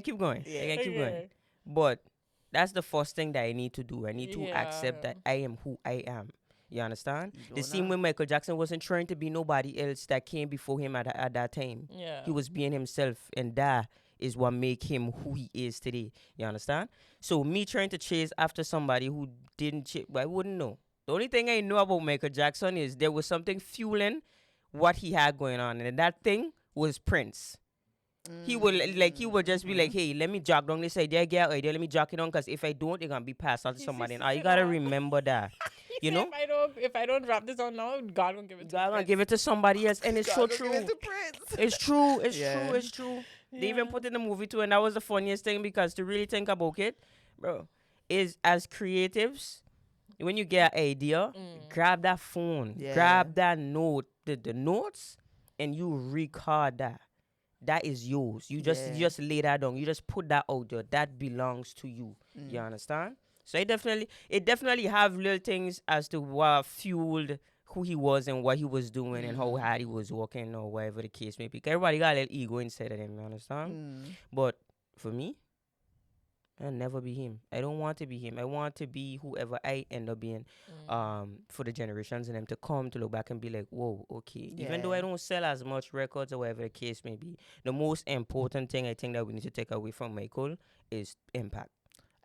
keep going. I Yeah. can keep going. Okay. But that's the first thing that I need to do. I need to Yeah. accept that I am who I am. You understand? The same Elona. way Michael Jackson wasn't trying to be nobody else that came before him at that time. Yeah. He was being himself, and that is what make him who he is today. You understand? So me trying to chase after somebody who didn't chase, I wouldn't know. The only thing I know about Michael Jackson is there was something fueling what he had going on, and that thing was Prince. He would he would just be like, hey, let me jog down this idea, get idea, let me jog it on, because if I don't, they're gonna be passed on to somebody. And you gotta remember that. You know? If I don't wrap this on now, God won't give it to God me. gonna give it to somebody else, and it's so God will true. give it to Prince. It's true. It's Yeah. true. It's true. They even put in the movie too, and that was the funniest thing, because to really think about it, bro, is as creatives, when you get an idea, grab that phone, Yeah. grab that note, the notes, and you record that. That is yours. You just lay that down. You just put that out there. That belongs to you. You understand? So it definitely have little things as to what fueled who he was and what he was doing and how hard he was working or whatever the case may be. 'Cause everybody got a little ego inside of them, you understand? But for me, I'll never be him. I don't want to be him. I want to be whoever I end up being, for the generations and them to come to look back and be like, whoa, okay. Even though I don't sell as much records or whatever the case may be, the most important thing I think that we need to take away from Michael is impact.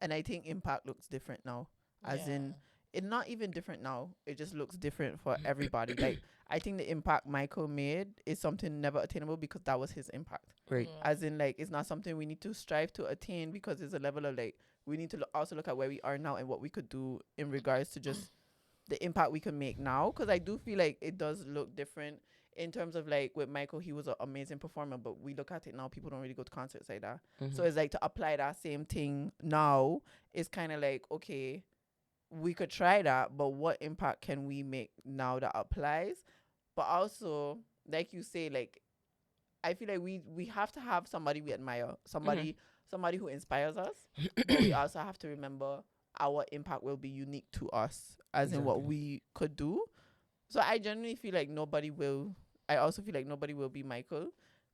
And I think impact looks different now. As in, it's not even different now. It just looks different for everybody. Like, I think the impact Michael made is something never attainable because that was his impact. Right. As in, like, it's not something we need to strive to attain because it's a level of, like, we need to also look at where we are now and what we could do in regards to just the impact we can make now. Because I do feel like it does look different in terms of, like, with Michael, he was an amazing performer, but we look at it now, people don't really go to concerts like that. So it's like to apply that same thing now is kind of like, okay, we could try that, but what impact can we make now that applies? But also, like you say, like, I feel like we have to have somebody we admire, somebody who inspires us, but we also have to remember our impact will be unique to us, as in what we could do. So I genuinely feel like I also feel like nobody will be Michael,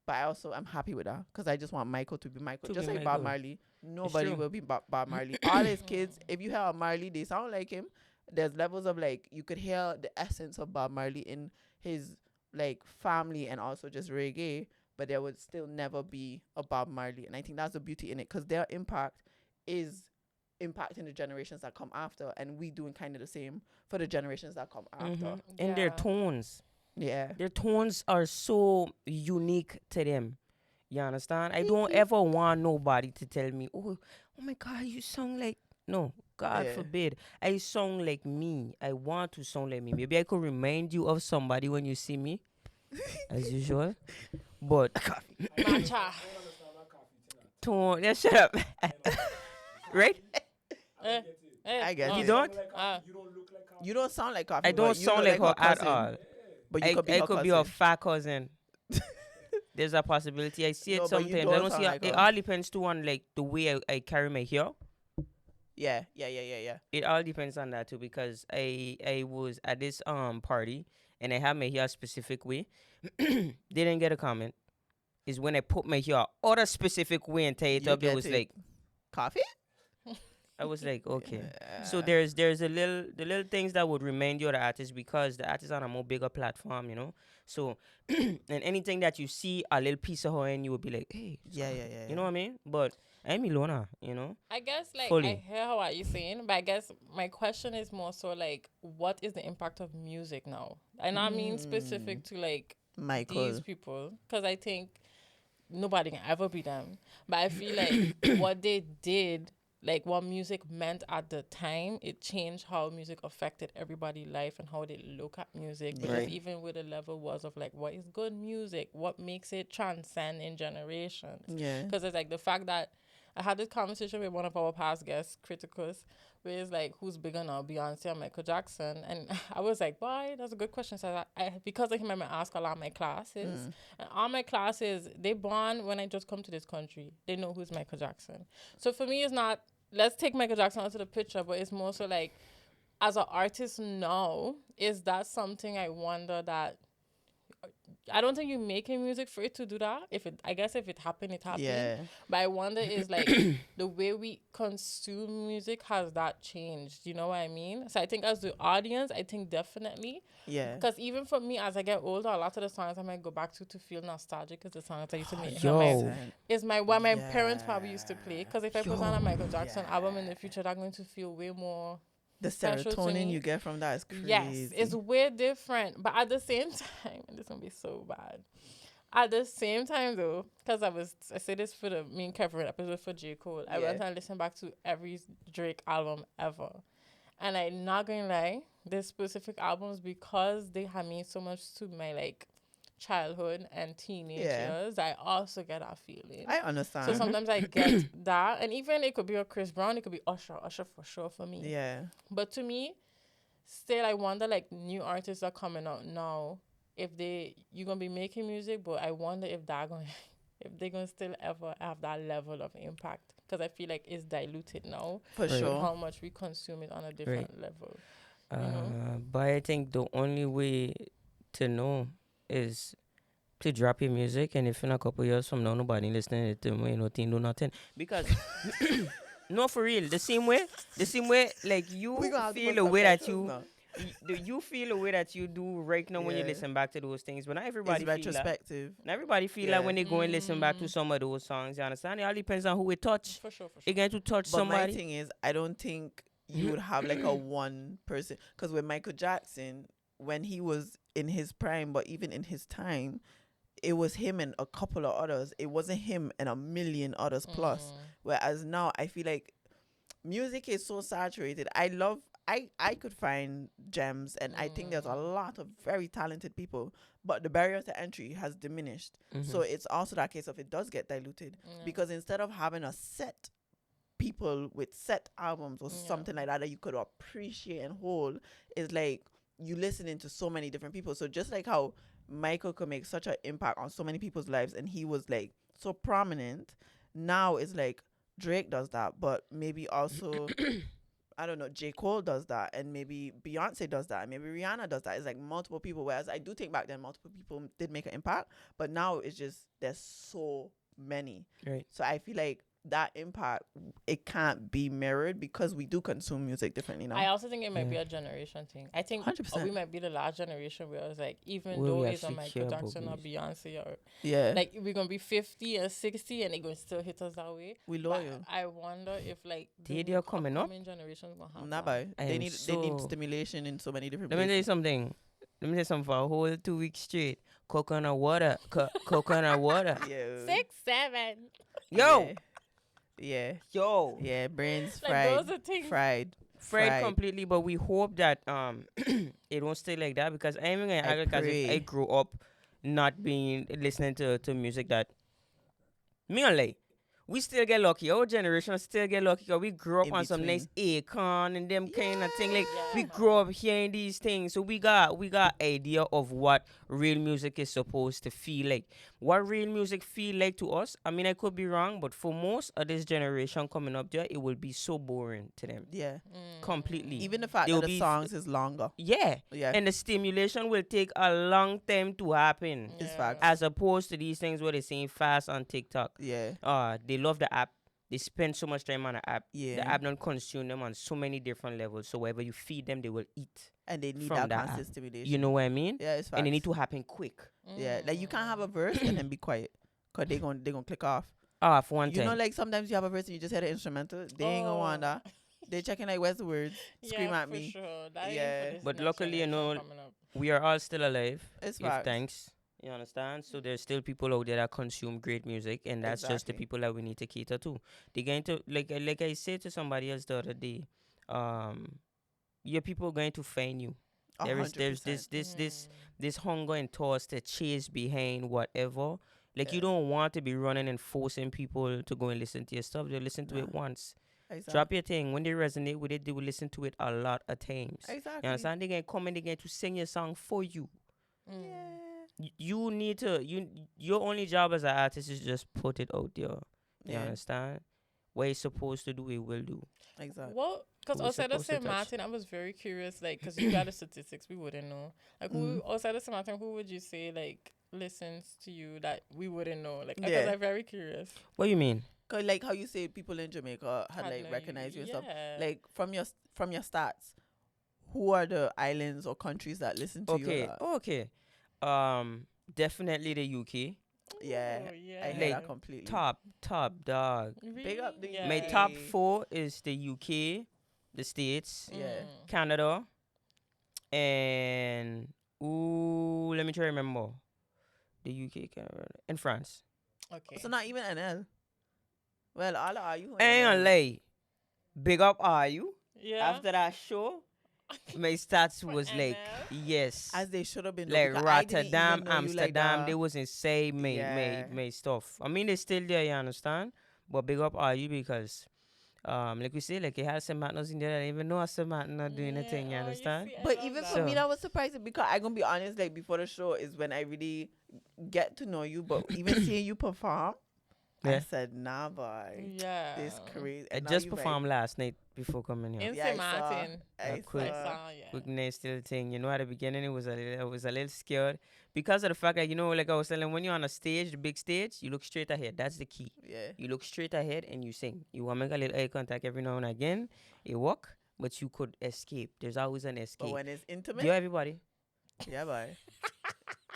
but I also am happy with that because I just want Michael to be Michael. Just like Bob Marley, nobody will be Bob Marley. All his kids, if you hear Marley, they sound like him. There's levels of, like, you could hear the essence of Bob Marley in his, like, family and also just reggae, but there would still never be a Bob Marley. And I think that's the beauty in it because their impact is impacting the generations that come after, and we doing kind of the same for the generations that come after. And their tones. Yeah. Their tones are so unique to them. You understand? I don't ever want nobody to tell me, oh my God, you sound like... No, God forbid. I sound like me. I want to sound like me. Maybe I could remind you of somebody when you see me, as usual. But... Matcha. Tone... Yeah, shut up. Right? I guess You it. don't? You don't sound like Coffee. I don't but you sound look like her at cousin. all. But you could be I her could be cousin. a fat cousin. There's a possibility. I see it No, but you sometimes. I don't don't sound see like it. her. All depends too on, like, the way I carry my hair. Yeah. It all depends on that too, because I was at this party and I had my hair a specific way. Didn't get a comment. Is when I put my hair other specific way and tie it You up. It get was it. like, Coffee? I was like, okay. So there's the little things that would remind you of the artist, because the artist on a more bigger platform, you know. So and anything that you see a little piece of her in, you would be like, hey, Yeah. you know what I mean? But I'm ELONA, you know. I guess, like, Fully. I hear what you're saying, but I guess my question is more so, like, what is the impact of music now? And I mean specific to, like, Michael. these people, because I think nobody can ever be them. But I feel like what they did, like what music meant at the time, it changed how music affected everybody's life and how they look at music. Because Right. even with the level was of, like, what is good music, what makes it transcend in generations. Yeah. Because it's like the fact that I had this conversation with one of our past guests, Criticus, where it's like, who's bigger now, Beyonce or Michael Jackson? And I was like, why? That's a good question. So because of him, I ask a lot of my classes. And all my classes, they born when I just come to this country. They know who's Michael Jackson. So for me, it's not, let's take Michael Jackson out of the picture, but it's more so like, as an artist now, is that something I wonder that I don't think you're making music for it to do that. If it, I guess if it happened, it happened. Yeah. But I wonder is like the way we consume music, has that changed? You know what I mean? So I think as the audience, I think definitely. Yeah. Because even for me, as I get older, a lot of the songs I might go back to feel nostalgic, because the songs I used to make. Yo. Is my what my parents probably used to play. Because if I put on a Yo. Michael Jackson album in the future, they're going to feel way more The special to serotonin me. you get from that is crazy. Yes, it's way different. But at the same time, and this gonna be so bad. At the same time, though, because I say this for the me and Kevin episode for J. Cole. I went and listened back to every Drake album ever, and I'm not gonna lie, this specific albums, because they have mean so much to my like childhood and teenage years, I also get that feeling. I understand. So sometimes I get that, and even it could be a Chris Brown, it could be Usher for sure for me. Yeah. But to me, still, I wonder like new artists are coming out now. If you're gonna be making music, but I wonder if they're gonna still ever have that level of impact, because I feel like it's diluted now. For sure. How much we consume it on a different level. But I think the only way to know is to drop your music, and if in a couple years from now nobody listening to me, nothing, do nothing. Because no, for real, the same way, like you feel the way that you feel the way that you do right now when you listen back to those things. But not everybody it's retrospective. Not everybody feel like when they go and listen back to some of those songs. You understand? It all depends on who it touch. For sure. It going to touch But somebody. my thing is, I don't think you would have like a one person. Because with Michael Jackson, when he was in his prime, but even in his time, it was him and a couple of others. It wasn't him and a million others plus. Whereas now, I feel like music is so saturated. I could find gems, and I think there's a lot of very talented people, but the barrier to entry has diminished. So it's also that case of it does get diluted, because instead of having a set people with set albums or something like that you could appreciate and hold, is like you listening to so many different people. So just like how Michael could make such an impact on so many people's lives, and he was like so prominent, now it's like Drake does that, but maybe also I don't know, J. Cole does that, and maybe Beyonce does that, and maybe Rihanna does that. It's like multiple people, whereas I do think back then multiple people did make an impact, but now it's just there's so many. Right. So I feel like that impact, it can't be mirrored, because we do consume music differently now. I also think it might be a generation thing. I think 100%. we might be the last generation where it's like, even Will though we it's a actually Michael care about Jackson or music? Beyonce, or like we're gonna be 50 and 60 and they're gonna still hit us that way. we But loyal. I wonder if like They're coming up. upcoming generations gonna have Nah, that. boy. They need stimulation in so many different Let me tell you places. something. Let me tell you something. For a whole 2 weeks straight, coconut water, coconut water. Yo. 6, 7. Yo, Yeah. Yeah, brains Like fried. those are things. Fried. fried completely. But we hope that it won't stay like that, because I'm even gonna act as if I grew up not being listening to music that me and like. We still get lucky. Our generation still get lucky, because we grew up In on some between. nice Akon and them kind of thing. Like we Yeah. grew up hearing these things, so we got idea of what real music is supposed to feel like. What real music feel like to us? I mean, I could be wrong, but for most of this generation coming up there, it will be so boring to them. Yeah. Completely. Even the fact They'll that the be songs is longer. Yeah. Yeah. And the stimulation will take a long time to happen. It's Yeah. facts. As opposed to these things where they're saying fast on TikTok. Yeah. They love the app. They spend so much time on the app. Yeah. The app don't consume them on so many different levels. So wherever you feed them, they will eat. And they need from that that app. constant stimulation. You know what I mean? Yeah, it's facts. And they need to happen quick. Yeah, like you can't have a verse and then be quiet, because they gonna click off. For one You time. know, like sometimes you have a verse and you just hear the instrumental. They ain't gonna want that. They checking like, where's the words? Scream at me. For sure. That ain't Yeah. for this But next luckily, you generation know, coming up. we are all still alive. It's Give facts. thanks. You understand? So there's still people out there that consume great music, and that's just the Exactly. people that we need to cater to. They're going to like I said to somebody else the other day, your people are going to find you. There's 100%. this hunger and thirst to chase behind whatever. Like you don't want to be running and forcing people to go and listen to your stuff. They listen to it once. Exactly. Drop your thing. When they resonate with it, they will listen to it a lot of times. Exactly. You understand? They can come and they get to sing your song for you. Yeah. You need to your only job as an artist is just put it out there. You Yeah. understand? What it's supposed to do, it will do. Exactly. What Because who we're outside of supposed to St. touch. Martin, I was very curious, like, because you got the statistics we wouldn't know. Like, who outside of St. Martin, who would you say, like, listens to you that we wouldn't know? Like, because Yeah. I'm very curious. What do you mean? 'Cause like how you say people in Jamaica had Had like no- recognized you and stuff. yeah. Like from your stats, who are the islands or countries that listen to you a Okay, lot? okay. Definitely the UK. Yeah, Oh, I yeah. hear Like, that completely. Top dog. Big up the yeah. My Yeah. top 4 is the UK, the States, Yeah. Canada, and let me try to remember. The UK, Canada, and France. Okay. So not even NL. Well, all are you? And lay, big up are you? Yeah. After that show, my stats For was like, NL? yes. As they should have been. Like Though, because I didn't Rotterdam, even know you like Amsterdam, that. they was insane, Yeah. made stuff. I mean, they still there, you understand? But big up are you because, like we say, like you had some partners in there that didn't even know some partner not doing a Yeah. thing, you Oh, understand? see, I But love even that. for me, So- that was surprising because I gonna be honest. Like before the show is when I really get to know you. But even seeing you perform, I Yeah. said, nah, boy, Yeah. this crazy. I And now just you like- performed last night before coming here. In Yeah, St. I saw. Martin. I quick- I saw. saw, yeah. Quick nice little thing. You know, at the beginning it was a little scared because of the fact that, you know, like I was telling, when you're on a stage, the big stage, you look straight ahead. That's the key. Yeah. You look straight ahead and you sing. You want to make a little eye contact every now and again. You walk, but you could escape. There's always an But escape. when it's intimate, Yo, everybody. yeah, boy.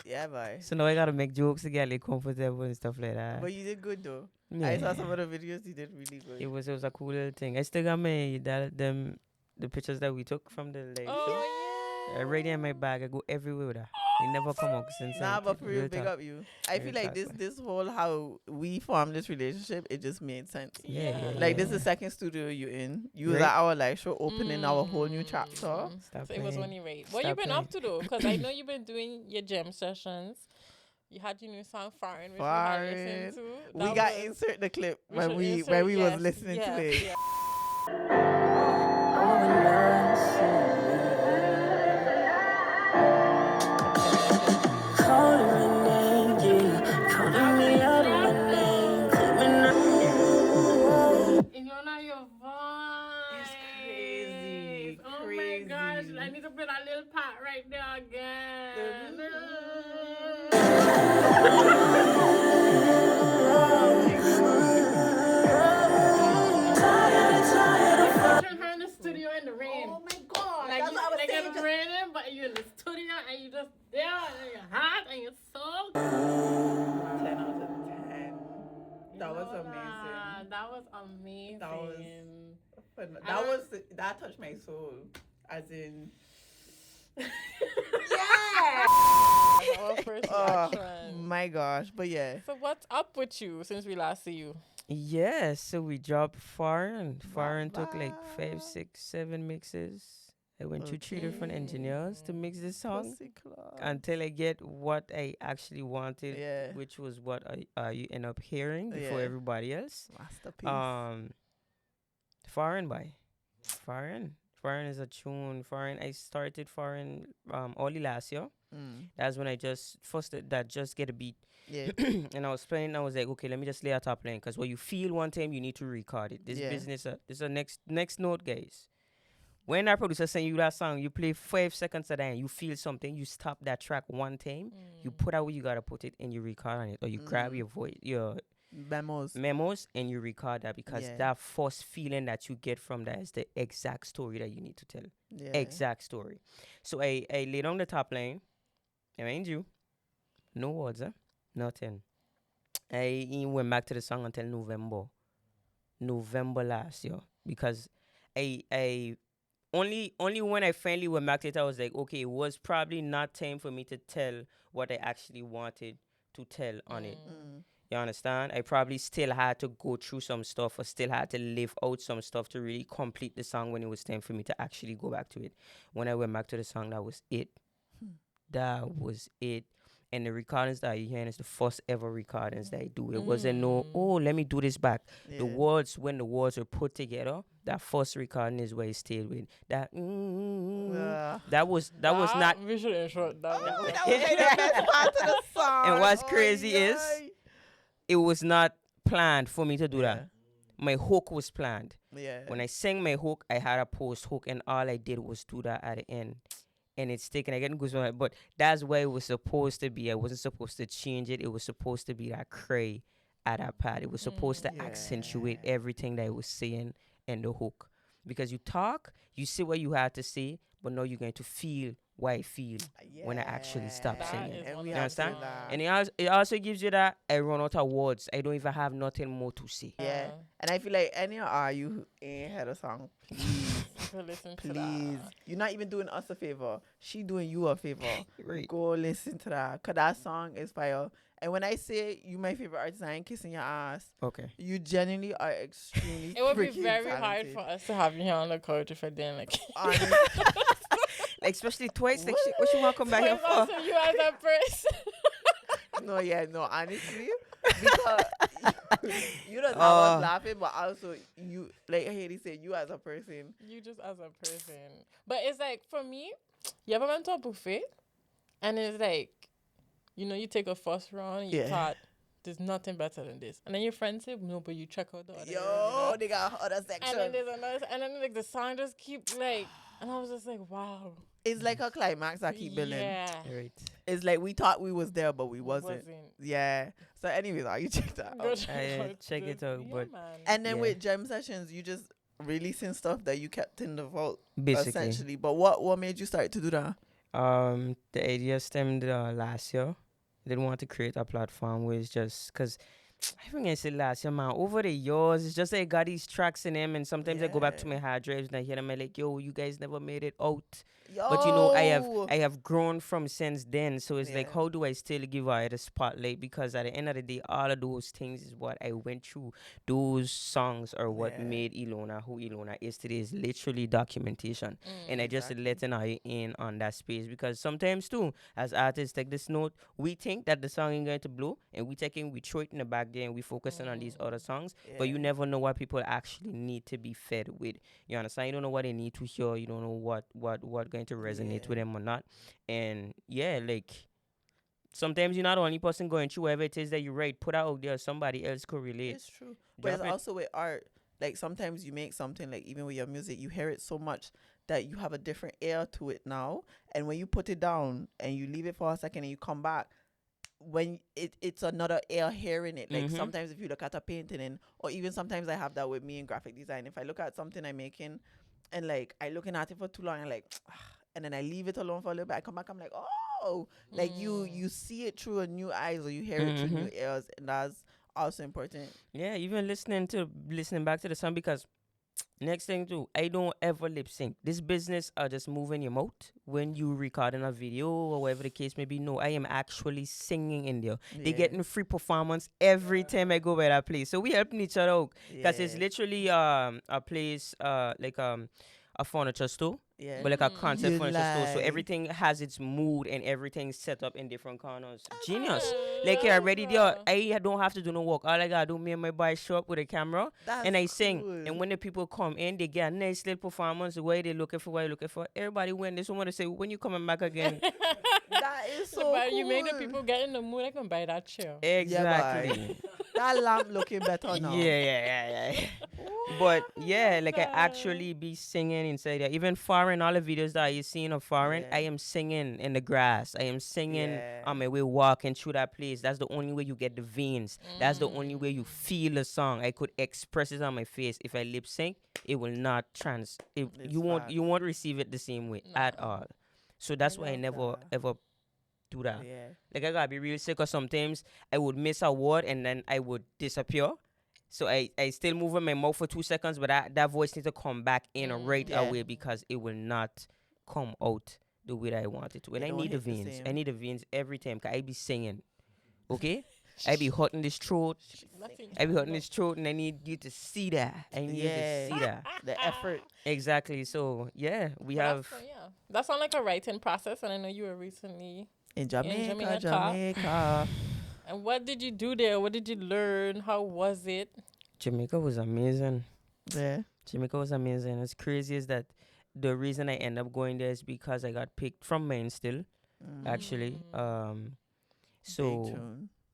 Yeah, boy. So now I gotta make jokes to get like comfortable and stuff like that. But you did good though. Yeah. I saw some of the videos. You did really good. It was a cool little thing. I still got the pictures that we took from the live show. Oh, I right in my bag. I go everywhere with that. It never come out since. Nah, but for real, big talk. up you. I Real feel like talk, this whole how we formed this relationship, it just made sense. Yeah, yeah, Like yeah. this is the second studio you in. You was Right. at our live show opening our whole new chapter. Stop So it was playing. only right. What Stop you been playing. up to though? Because I know you've been doing your jam sessions. You had your new song Foreign, which we had listened to. We That got was- insert the clip we when should we insert- when we was yes, listening yes, to it. yeah. ELONA, your voice. It's crazy, Oh my gosh. crazy. I need to put that little part right there again. Picture her in the studio in the rain. Oh my god! Like, That's what I was saying. it's raining, but you're in the studio and you just there and you're hot and you're so 10 out of 10. That was ELONA, amazing. That was amazing. That touched my soul. As in, That's our first oh reaction. my gosh! But yeah, So what's up with you since we last see you? Yeah, so we dropped Foreign. Foreign took like Bye. 5, 6, 7 mixes. I went to 3 different Okay. engineers to mix this song Pussy Club. until I get what I actually wanted, Yeah. which was what you end up hearing before Yeah. everybody else. Masterpiece. Foreign by Foreign is a tune. Foreign, I started Foreign early last year. That's when I just just get a beat. Yeah. And I was playing. I was like, okay, let me just lay a top line, because what you feel one time, you need to record it. This Yeah. business, this is a next note, guys. When our producer send you that song, you play 5 seconds of that, and you feel something. You stop that track one time. You put out where you gotta put it, and you record on it, or you grab your voice, your memos, and you record that, because Yeah. that first feeling that you get from that is the exact story that you need to tell. Yeah. Exact story. So I laid on the top line. I mind you, no words, nothing. I even went back to the song until November last year, because I only when I finally went back to it, I was like, okay, it was probably not time for me to tell what I actually wanted to tell on it. You understand? I probably still had to go through some stuff, or still had to live out some stuff to really complete the song when it was time for me to actually go back to it. When I went back to the song, that was it. That was it. And the recordings that you hearing is the first ever recordings that I do. It wasn't let me do this back. Yeah. The words, when the words were put together, that first recording is where it stayed with. That that was not. We should ensure that. That was was like the best part of the song. And what's Oh, crazy is, yay. it was not planned for me to do Yeah. that. my hook was planned. Yeah. When I sang my hook, I had a post hook, and all I did was do that at the end. And it's taken. I get goosebumps, but that's where it was supposed to be. I wasn't supposed to change it. It was supposed to be that cray at that part. It was supposed to accentuate everything that I was saying in the hook. Because you talk, you say what you had to say, but now you're going to feel what I feel when I actually stop That singing. is And we You have to understand? that. And it also gives you that I run out of words. I don't even have nothing more to say. Yeah. And I feel like any of you who ain't had a song, please, Go listen to please. that. You're not even doing us a favor. She doing you a favor. Right. Go listen to that. Cause that song is fire. And when I say you my favorite artist, I ain't kissing your ass. Okay. You genuinely are extremely It would be freaking very hard talented. for us to have you here on the couch if I didn't like. Honestly. Like, especially twice. Like, what you want to come back here It's for? also you as a person. No, honestly, because you don't have us laughing, but also you, like Haiti said, you as a person. You just as a person. But it's like, for me, you ever went to a buffet? And it's like, you take a first round, you thought, there's nothing better than this. And then your friends say, no, but you check out the other. Yo, they got other section. And then there's another, and then like the song just keep like, and I was just like, wow. It's like a climax that keep building. Yeah. Right. It's like we thought we was there, but we wasn't. Yeah. So anyways, you check that Go out. Check it out, but man. And then with Gem Sessions, you just releasing stuff that you kept in the vault, basically. essentially. But what made you start to do that? The idea stemmed last year. Didn't want to create a platform where it's just because I think I said last year, man. Over the years, it's just like I got these tracks in them, and sometimes I go back to my hard drives and I hear them. I'm like, yo, you guys never made it out. Yo. But I have grown from since then. So it's like, how do I still give out a spotlight? Because at the end of the day, all of those things is what I went through. Those songs are what made ELONA who ELONA is today. Is literally documentation. And I just letting I in on that space, because sometimes too, as artists, take this note, we think that the song is going to blow, and we throw it in the back there, and we focusing on these other songs. But you never know what people actually need to be fed with. You understand? You don't know what they need to hear. You don't know what going to resonate with them or not. And like sometimes you're not the only person going through whatever it is that you write. Put out there, somebody else could relate. It's true. But it's also with art. Like sometimes you make something, like even with your music, you hear it so much that you have a different air to it now. And when you put it down and you leave it for a second and you come back, when it's another air hearing it. Like sometimes if you look at a painting, or even sometimes I have that with me in graphic design. If I look at something I'm making and like I looking at it for too long and like and then I leave it alone for a little bit, I come back, I'm like, oh, like you see it through a new eyes, or you hear it through new ears, and that's also important. Yeah, even listening back to the song, because next thing too, I don't ever lip sync. This business are just moving your mouth when you recording a video or whatever the case may be. No, I am actually singing in there. They getting free performance every time I go by that place. So we helping each other out, because it's literally a place like a furniture store. But like a concept furniture store. So everything has its mood and everything's set up in different corners. Genius. Like already there, I don't have to do no work. All I gotta do, me and my boy show up with a camera and I sing. And when the people come in, they get a nice little performance. The way they looking for, what they looking for. Everybody win. This one want to say, when you coming back again? That is so but cool. You make the people get in the mood. I can buy that chair. Exactly. That lamp looking better now. Yeah. But like I actually be singing inside there. Even foreign, all the videos that you seen of foreign, I am singing in the grass. I am singing on my way walking through that place. That's the only way you get the veins. That's the only way you feel the song. I could express it on my face. If I lip sync, it will not you won't receive it the same way at all. So that's why I never ever do that. Like I gotta be real sick, or sometimes I would miss a word and then I would disappear. So I still move in my mouth for 2 seconds, but that voice needs to come back in right away, because it will not come out the way that I want it to. And I need the veins. I need the veins every time, because I be singing. Okay? I be hurting this throat. And I need you to see that. I need you to see that. The effort. Exactly. So, we have... That's on like a writing process, and I know you were recently in Jamaica. And what did you do there? What did you learn? How was it? Jamaica was amazing. Yeah. Jamaica was amazing. As crazy as that, the reason I end up going there is because I got picked from Maine still, actually. So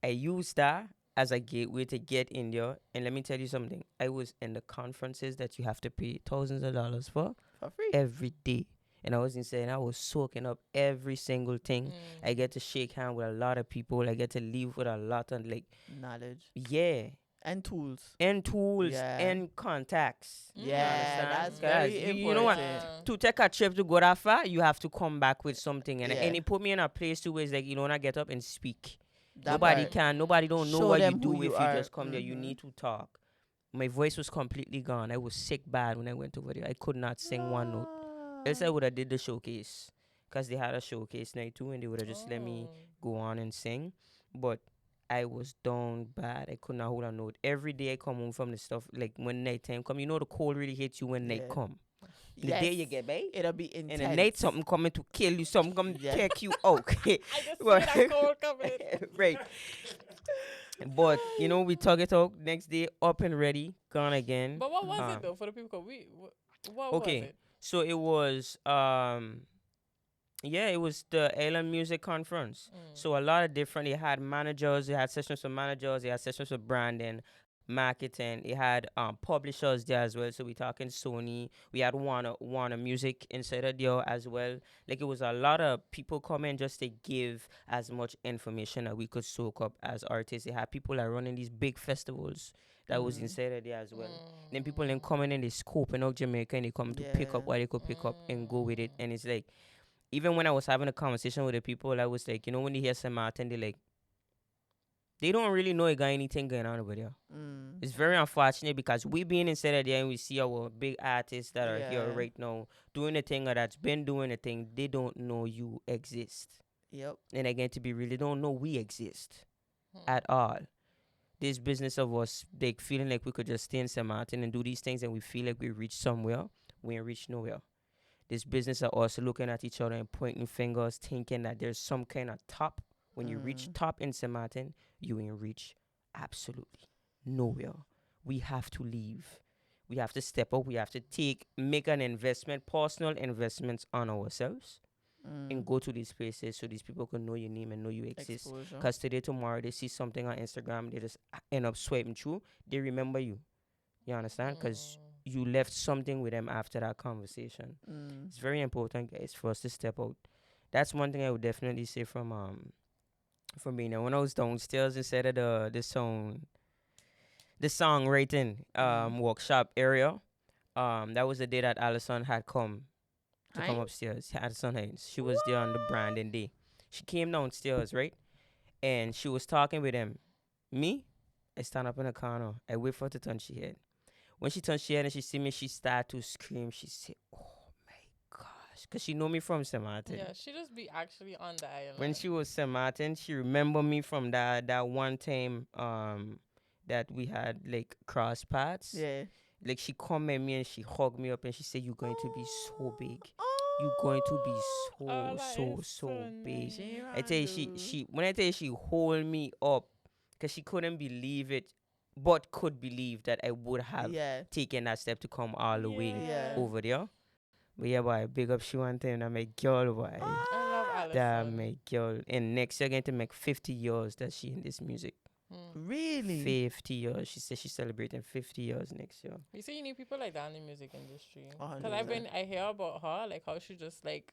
I used that as a gateway to get in there. And let me tell you something. I was in the conferences that you have to pay thousands of dollars for free. every day. And I was insane. I was soaking up every single thing. I get to shake hands with a lot of people. I get to leave with a lot of like Knowledge yeah. and tools. And tools Yeah. and contacts. Yeah, You understand? that's 'Cause very you know what? important. To take a trip to go that far, you have to come back with something. And, Yeah. and it put me in a place too where it's like, you know, I get up and speak. That Nobody part. can. Nobody don't know Show what you them do who if you you are. just come there. You Mhm. need to talk. My voice was completely gone. I was sick bad when I went over there. I could not sing one note. Else I would have did the showcase. Because they had a showcase night too, and they would have just let me go on and sing. But I was down bad. I could not hold a note. Every day I come home from the stuff, like when nighttime come, you know the cold really hits you when night Yeah. come. The Yes. day you get back, It'll be intense. and the night something coming to kill you, something coming Yeah. to take you out. I just see that cold coming. Right. But you know, we tug it out. Next day, up and ready, gone again. But what was it though for the people? What Okay. was it? So it was yeah, it was the Alien Music Conference. So a lot of different. They had managers. They had sessions with managers. They had sessions with branding, marketing. They had publishers there as well. So we talking Sony. We had Warner Music inside of there as well. Like it was a lot of people coming just to give as much information that we could soak up as artists. They had people that running these big festivals. That was inside of there as well. Then people then coming in, they scoping out Jamaica and they come to pick up what they could pick up and go with it. And it's like, even when I was having a conversation with the people, I was like, you know, when they hear St. Martin, they like, they don't really know it got anything going on over there. It's very unfortunate because we being inside of there and we see our big artists that are here right now doing the thing or that's been doing the thing, they don't know you exist. Yep. And again, to be real, they don't know we exist at all. This business of us, like feeling like we could just stay in St. Martin and do these things and we feel like we reach somewhere, we ain't reach nowhere. This business of us looking at each other and pointing fingers, thinking that there's some kind of top. When you reach top in St. Martin, you ain't reach absolutely nowhere. We have to leave. We have to step up. We have to make an investment, personal investments on ourselves and go to these places so these people can know your name and know you exist. Because today, tomorrow, they see something on Instagram, they just end up swiping through. They remember you. You understand? Because you left something with them after that conversation. It's very important, guys, for us to step out. That's one thing I would definitely say from being there. When I was downstairs instead of the songwriting workshop area, that was the day that Allison had come upstairs. Allison, she was there on the branding day. She came downstairs, right? And she was talking with him. Me, I stand up in the corner. I wait for her to turn she head. When she turned she head and she see me, she started to scream. She said, "Oh my gosh," because she know me from St. Martin. Yeah, she just be actually on the island. When she was St. Martin, she remember me from that one time that we had like cross paths. Yeah. Like she come at me and she hugged me up and she said, "You're going to be so big. You're going to be so big." I tell you, she when I tell you she hold me up, because she couldn't believe it, but could believe that I would have taken that step to come all the way over there. But yeah, boy, big up she one time. That my girl, boy. I love Allison. That my girl. And next year going to make 50 years that she in this music. Really? 50 years. She said she's celebrating 50 years next year. You see, you need people like that in the music industry. 100%. Because I hear about her, like how she just like,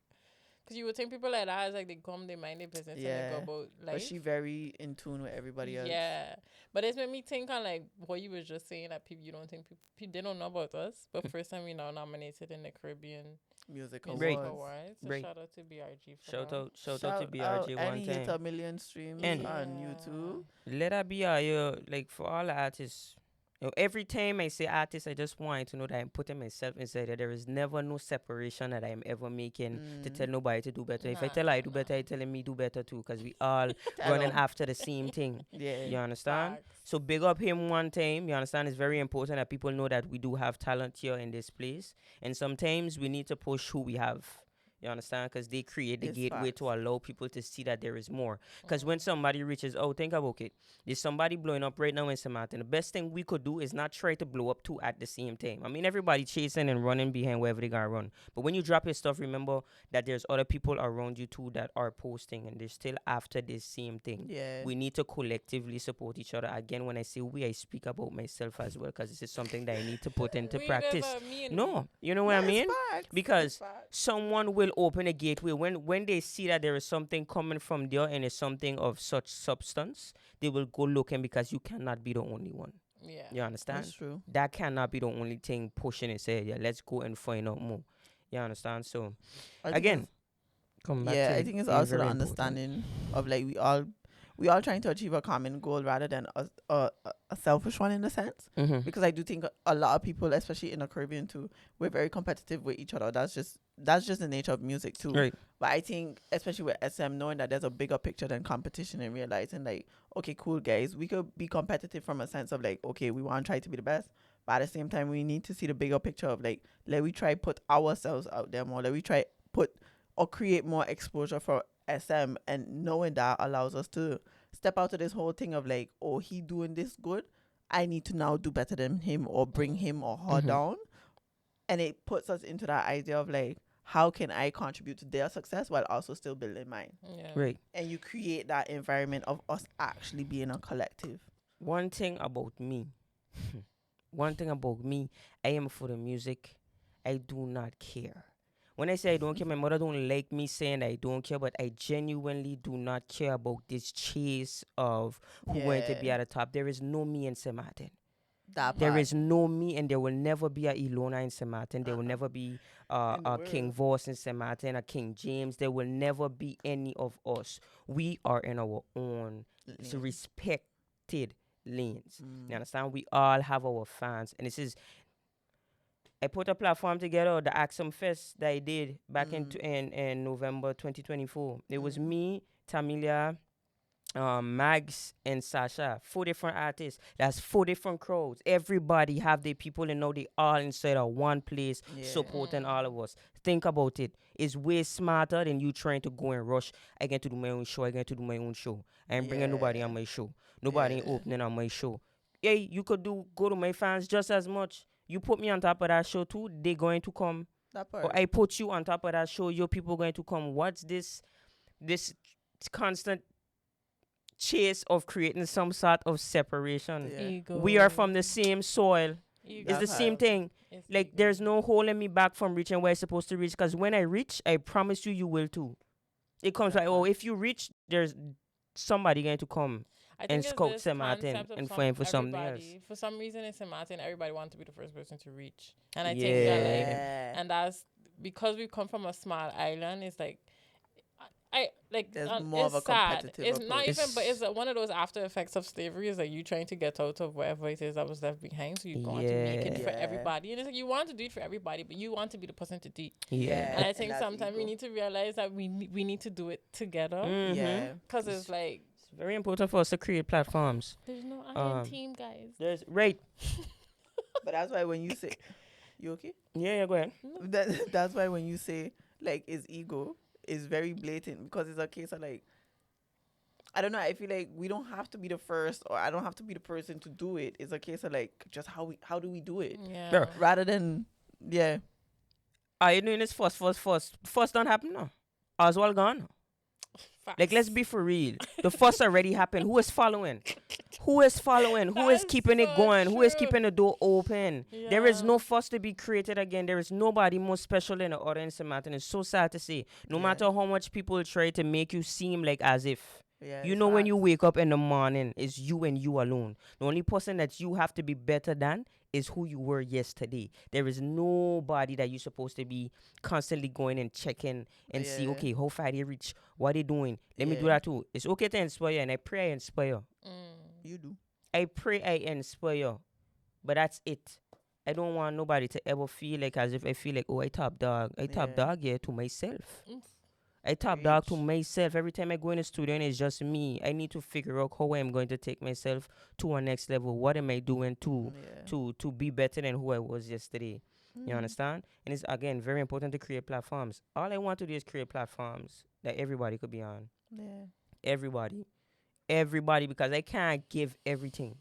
because you would think people like that is like they come, they mind their business and they go about life. But she very in tune with everybody else. Yeah. But it's made me think on like what you was just saying, that people, you don't think people they don't know about us. But first time we now nominated in the Caribbean Music Right. Awards. So Right. shout out to BRG for Shout that. out to BRG one and he hit time. 1 million streams And- on YouTube. Let her be here, like for all the artists. You know, every time I say artist, I just want to know that I'm putting myself inside there. There is never no separation that I'm ever making to tell nobody to do better. If I tell her I do better, I telling me do better too, because we all running after the same thing. Yeah. You understand? Facts. So big up him one time. You understand? It's very important that people know that we do have talent here in this place. And sometimes we need to push who we have. You understand? Because they create the It's gateway facts. to allow people to see that there is more. Because when somebody reaches, oh, think about it. There's somebody blowing up right now in St. Martin. The best thing we could do is not try to blow up two at the same time. I mean, everybody chasing and running behind wherever they gotta run. But when you drop your stuff, remember that there's other people around you too that are posting and they're still after this same thing. Yeah. We need to collectively support each other. Again, when I say we, I speak about myself as well because this is something that I need to put into We, there's practice. a me and No, you know what No, I it's mean? facts. Because It's facts. someone will open a gateway when they see that there is something coming from there and it's something of such substance, they will go looking because you cannot be the only one. yeah. You understand? That's true. That cannot be the only thing pushing and say, yeah, let's go and find out more. You understand? So I think again, it's- come back yeah, to I think it's being also the very important. understanding of like we all trying to achieve a common goal rather than a selfish one in a sense. Mm-hmm. Because I do think a lot of people, especially in the Caribbean too, we're very competitive with each other. That's just the nature of music too. Right. But I think especially with SM, knowing that there's a bigger picture than competition and realizing like, okay, cool guys, we could be competitive from a sense of like, okay, we want to try to be the best. But at the same time, we need to see the bigger picture of like, let we try put ourselves out there more. Let we try put or create more exposure for SM, and knowing that allows us to step out of this whole thing of like, oh, he doing this good, I need to now do better than him or bring him or her Mhm. down. And it puts us into that idea of like, how can I contribute to their success while also still building mine? Yeah. Right. And you create that environment of us actually being a collective. One thing about me, I am for the music. I do not care. When I say I don't care, my mother don't like me saying I don't care, but I genuinely do not care about this chase of who going to be Yeah. at the top. There is no me in St. Martin. That There part. is no me, and there will never be a ELONA in St. Martin. There will never be In the a King world. Voss in St. Martin, a King James. There will never be any of us. We are in our own Lane. respected lanes. Mm. You understand? We all have our fans, and this is. I put a platform together, the Axum Fest that I did back in November 2024. It was me, Tamilia, Mags, and Sasha. 4 different artists. That's 4 different crowds. Everybody have their people and know they all inside of one place Yeah. supporting all of us. Think about it. It's way smarter than you trying to go and rush. I get to do my own show. I get to do my own show. I ain't bringing nobody on Yeah. my show. Nobody ain't Yeah. opening on my show. Hey, you could go to my fans just as much. You put me on top of that show too, they going to come. That part. Or I put you on top of that show, your people going to come. What's this constant chase of creating some sort of separation? Yeah. Ego. We are from the same soil. Ego. It's the That same part. thing. It's Like ego. there's no holding me back from reaching where I'm supposed to reach. Because when I reach, I promise you, you will too. It comes like, oh, if you reach, there's somebody going to come. I and think it's scout this St. Martin concept of and find for something everybody- else. For some reason in St. Martin, everybody wants to be the first person to reach. And I think Yeah. that like, Yeah. and that's because we come from a small island. It's like, I like There's it's more of a sad. competitive It's not approach. even, but it's one of those after effects of slavery. Is like you trying to get out of whatever it is that was left behind. So you want to make it for Yeah. everybody, and it's like you want to do it for everybody, but you want to be the person to do it. Yeah. And I think that's sometimes we ego. need to realize that we need to do it together Mhm. Yeah. because it's like It's very important for us to create platforms. there's no iron Um, team, guys. There's right. But that's why when you say, you okay? Yeah, go ahead. That's why when you say like it's ego, it's very blatant because it's a case of like, I don't know. I feel like we don't have to be the first, or I don't have to be the person to do it. It's a case of like just how do we do it Yeah. Sure. rather than yeah. Are you doing this first? First don't happen now. Oswald gone. Like, let's be for real. The first already happened. Who is following? Who is following? Who is That's keeping it so going? Who is true. keeping the door open? There is Yeah. no fuss to be created again. There is nobody more special than the other in St. Martin. It's so sad to say. No Yeah. matter how much people try to make you seem like as if. Yeah, You it's know, when you facts. wake up in the morning, it's you and you alone. The only person that you have to be better than is who you were yesterday. There is nobody that you're supposed to be constantly going and checking and see, Yeah. okay, how far they reach, what they doing. Let me do Yeah. that too. It's okay to inspire, and I pray I inspire. You do. I pray I inspire, but that's it. I don't want nobody to ever feel like as if I feel like, oh, I top dog. I top Yeah. dog, yeah, to myself. Oof. I top dog to Preach. myself. Every time I go in the studio and it's just me, I need to figure out how I'm going to take myself to a next level. What am I doing Yeah. to be better than who I was yesterday? You understand? And it's again very important to create platforms. All I want to do is create platforms that everybody could be on. Yeah. Everybody. Everybody, because I can't give everything.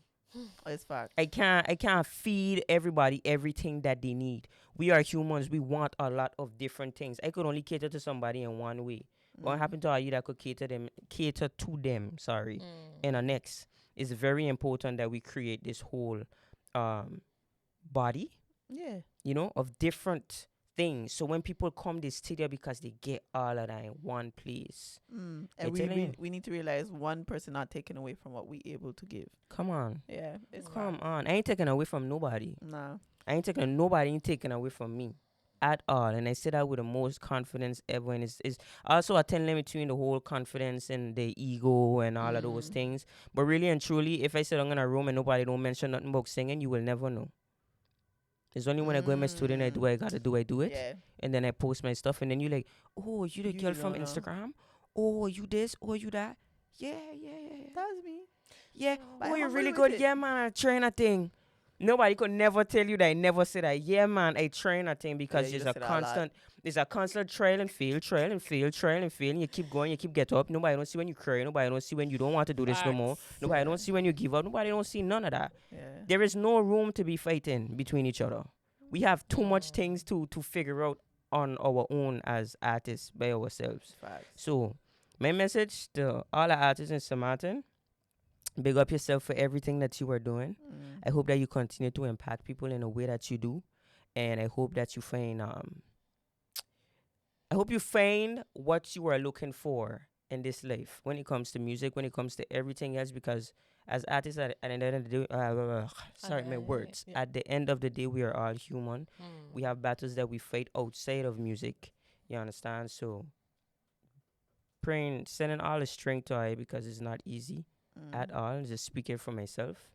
It's fact. I can't feed everybody everything that they need. We are humans. We want a lot of different things. I could only cater to somebody in one way. What happened to you that could cater to them, sorry, in a next. It's very important that we create this whole body, Yeah. of different things. So when people come, they stay there because they get all of that in one place. And I we tell you. we need to realize one person not taking away from what we able to give. Come on. Yeah. It's Come fact. on. I ain't taking away from nobody. Nah. I ain't taking nobody ain't taking away from me at all. And I say that with the most confidence ever. And it's also a thin line between the whole confidence and the ego and all of those things. But really and truly, if I sit down in a room and nobody don't mention nothing about singing, you will never know. It's only when I go in my studio and I do what I gotta do, I do it. Yeah. And then I post my stuff and then you like, oh, you the You girl from don't know. Instagram? Oh, you this? Oh, you that? Yeah. That's me. Yeah. But Oh, I'm you're really humble with good. it. Yeah, man, I train a thing. Nobody could never tell you that. I never said that. Yeah, man, I train a thing because you there's just a say that a lot. constant trial and fail, and you keep going, you keep get up. Nobody don't see when you cry. Nobody don't see when you don't want to do this no more. Facts. Nobody don't see when you give up. Nobody don't see none of that. Yeah. There is no room to be fighting between each other. We have too much things to figure out on our own as artists by ourselves. Facts. So, my message to all the artists in St. Martin, big up yourself for everything that you are doing. I hope that you continue to impact people in a way that you do. And I hope that you find what you are looking for in this life when it comes to music, when it comes to everything else, because as artists at the end of the day, at the end of the day, we are all human. We have battles that we fight outside of music. You understand? So praying, sending all the strength to I, because it's not easy at all. Just speaking for myself.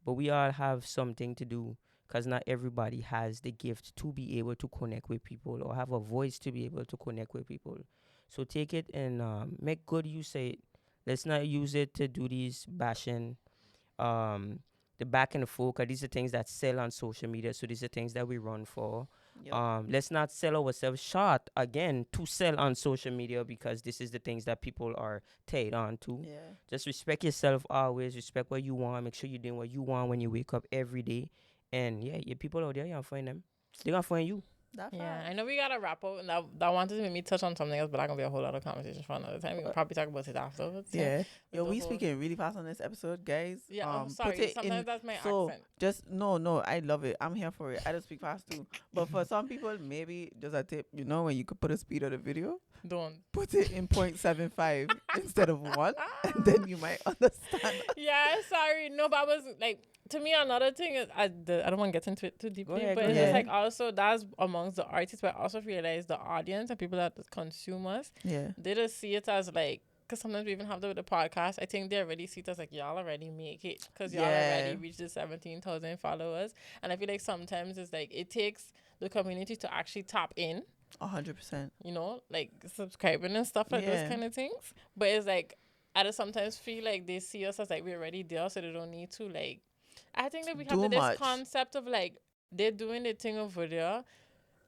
But we all have something to do, because not everybody has the gift to be able to connect with people or have a voice to be able to connect with people. So take it and make good use of it. Let's not use it to do these bashing, the back and the forth, 'cause these are things that sell on social media. So these are things that we run for. Yep. Let's not sell ourselves short again to sell on social media, because this is the things that people are tied on to. Yeah. Just respect yourself always. Respect what you want. Make sure you're doing what you want when you wake up every day. And yeah, your people out there, you're gonna find them. They're gonna find you. That Yeah, fact. I know we gotta wrap up, and that wanted to make me touch on something else, but that gonna be a whole other conversation for another time. We can probably talk about it afterwards. Yeah. Yo, the we whole- speaking really fast on this episode, guys. Yeah, I'm put sorry. it Sometimes in- that's my so accent. just no, I love it. I'm here for it. I just speak fast too. But for some people, maybe just a tip, when you could put a speed of the video, Don't. put it in 0.75 instead of 1, and then you might understand. Yeah, sorry. No, but I was like, to me, another thing is, I don't want to get into it too deeply, ahead, but go it's ahead. just like also that's amongst the artists, but I also realize the audience and people that consume us, Yeah. they just see it as like, because sometimes we even have that with the podcast. I think they already see it as like, y'all already make it, because y'all already reached the 17,000 followers. And I feel like sometimes it's like, it takes the community to actually tap in, 100%. like subscribing and stuff like Yeah. those kind of things. But it's like, I just sometimes feel like they see us as like, we're already there, so they don't need to like, I think that we Do have this much. concept of like, they're doing the thing over there,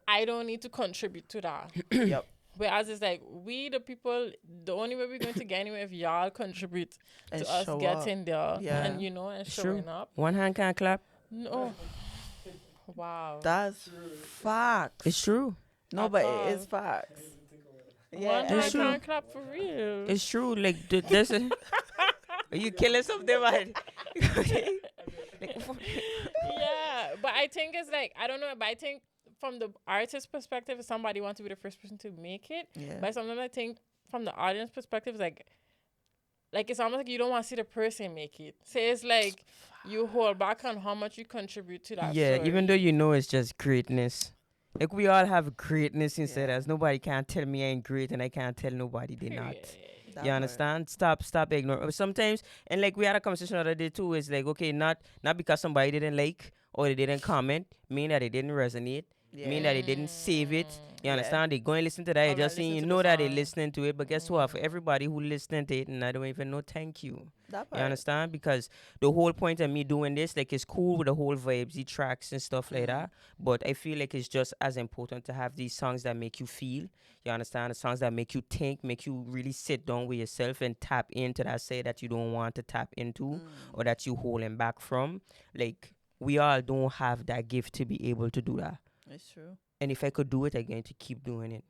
I don't need to contribute to that. Yep. Whereas it's like, we the people, the only way we're going to get anywhere if y'all contribute And to us show getting there Yeah. and and It's showing true. up. One hand can't clap. No. Wow. That's facts. It's true. No, At but all. it is facts. One Yeah. hand It's true. can't clap for real. It's true. Like there's a. Are you killing something, man? Okay. Yeah, but I think it's like, I don't know, but I think from the artist perspective, if somebody wants to be the first person to make it, Yeah. but sometimes I think from the audience perspective, it's like it's almost like you don't want to see the person make it. So it's like you hold back on how much you contribute to that. Yeah, story. even though you know it's just greatness. Like we all have greatness inside Yeah. us. Nobody can tell me I ain't great, and I can't tell nobody they're not. Period. That You part. understand? Stop ignoring. Sometimes, and like we had a conversation the other day too. It's like, okay, not because somebody didn't like or they didn't comment, mean that it didn't resonate. mean that they didn't save it. You Yeah. understand? They go and listen to that. You Alright, just listen see, you to the know that they song. listening to it. But guess what? For everybody who listening to it, and I don't even know, thank you. That You part. understand? Because the whole point of me doing this, like, it's cool with the whole vibes, the tracks and stuff like that. But I feel like it's just as important to have these songs that make you feel. You understand? The songs that make you think, make you really sit down with yourself and tap into that side that you don't want to tap into or that you holding back from. Like, we all don't have that gift to be able to do that. It's true. And if I could do it, I'm going to keep doing it.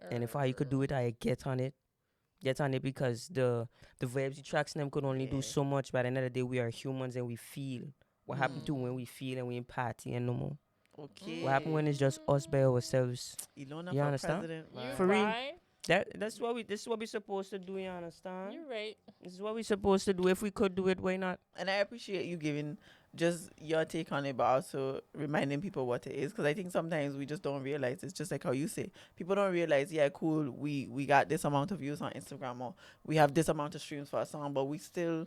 And if I could do it, I get on it. Get on it because the vibes, the tracks, them could only do so much. By the end of the day, we are humans and we feel. What happened to when we feel and we in party and no more? Okay. What happened when it's just us by ourselves? ELONA You for understand? president. You For real. right. This is what we're supposed to do. You understand? You right. This is what we're supposed to do. If we could do it, why not? And I appreciate you giving just your take on it, but also reminding people what it is. Because I think sometimes we just don't realize. It's just like how you say. People don't realize, yeah, cool, we got this amount of views on Instagram, or we have this amount of streams for a song, but we still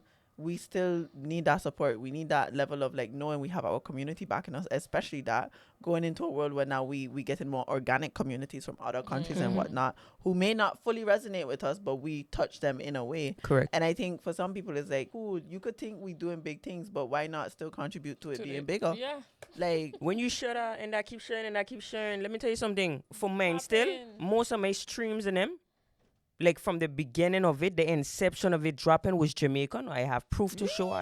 need that support. We need that level of like knowing we have our community backing us, especially that going into a world where now we getting more organic communities from other countries and whatnot who may not fully resonate with us, but we touch them in a way. Correct. And I think for some people it's like, cool, you could think we doing big things, but why not still contribute to it being bigger? Yeah. Like When you shut out and I keep sharing, let me tell you something. For mine, still, most of my streams in them, like from the beginning of it, the inception of it dropping was Jamaican. I have proof to show.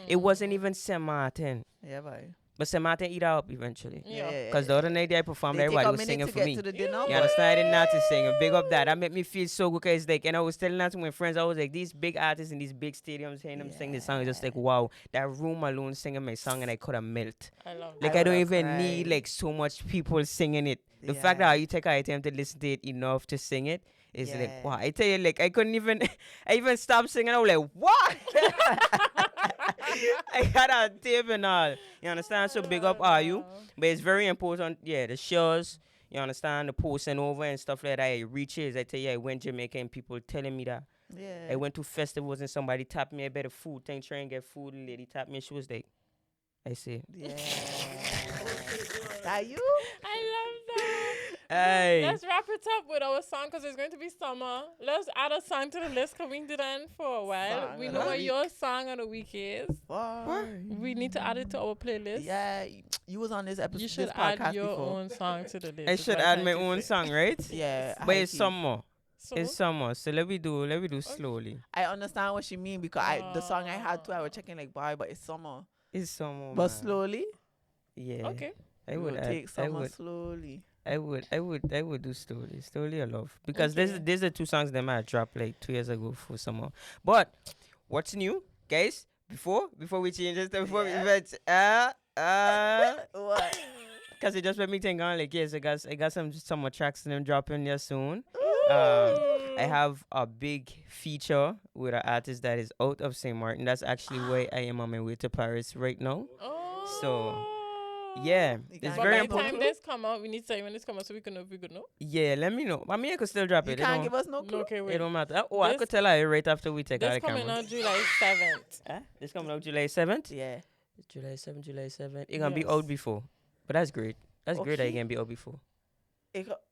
It wasn't even Saint Martin. Yeah, bye. But Saint Martin eat up eventually. Yeah. Because the other night I performed, They take everybody a was minute singing to for get me. to the dinner, You but understand? I didn't have to sing. Big up that. That made me feel so good. Cause like, and I was telling that to my friends, I was like, these big artists in these big stadiums hearing them sing this song is just like, wow, that room alone singing my song and I could have melted. I love Like I I don't would've even need cried. like so much people singing it. The fact that you take an item to listen to it enough to sing it is like, wow. I tell you, like I couldn't even, I even stopped singing. I was like, what? I had a tape and all. You understand? So big up are you? But it's very important. Yeah, the shows. You understand? The posting over and stuff like that. It reaches. I tell you, I went Jamaica and people telling me that. Yeah. I went to festivals and somebody tapped me about the food thing, trying to get food. And lady tapped me. She was like, I see. Yeah. That you? I love that. Hey. Let's wrap it up with our song because it's going to be summer. Let's add a song to the list because we didn't for a while. Song We of know the what week. your song of the week is. We need to add it to our playlist. Yeah, you was on this episode. You should this podcast add your before. own song to the list. I is should what add I'm my trying to own say. song, right? Yeah, But it's high-key. summer. So, It's summer. So let me do slowly. I understand what she mean because the song I had too, I was checking like, why, but it's summer. It's summer. But man. slowly, Yeah. okay. I we'll would take I summer would slowly. I would do slowly. Slowly I love. Because Okay. there's the two songs that I dropped like 2 years ago for summer. But what's new, guys? Before we change this, before we What? because it just made me think on like yes, I got some summer tracks and them dropping there soon. I have a big feature with an artist that is out of St. Martin. That's actually where I am on my way to Paris right now. Oh. So, yeah, You it's can't But very by the important. time this come out, we need to say when this come out so we can know if we could know. Yeah, let me know. I mean, I could still drop You it. can't give us no clue. Okay, It wait. don't matter. Oh, I This- could tell her right after we take out This the coming camera. out July 7th. This coming out July 7th? Yeah. July 7th. It's going to be Yes. out before. But that's great. That's great that Okay. it can be out before.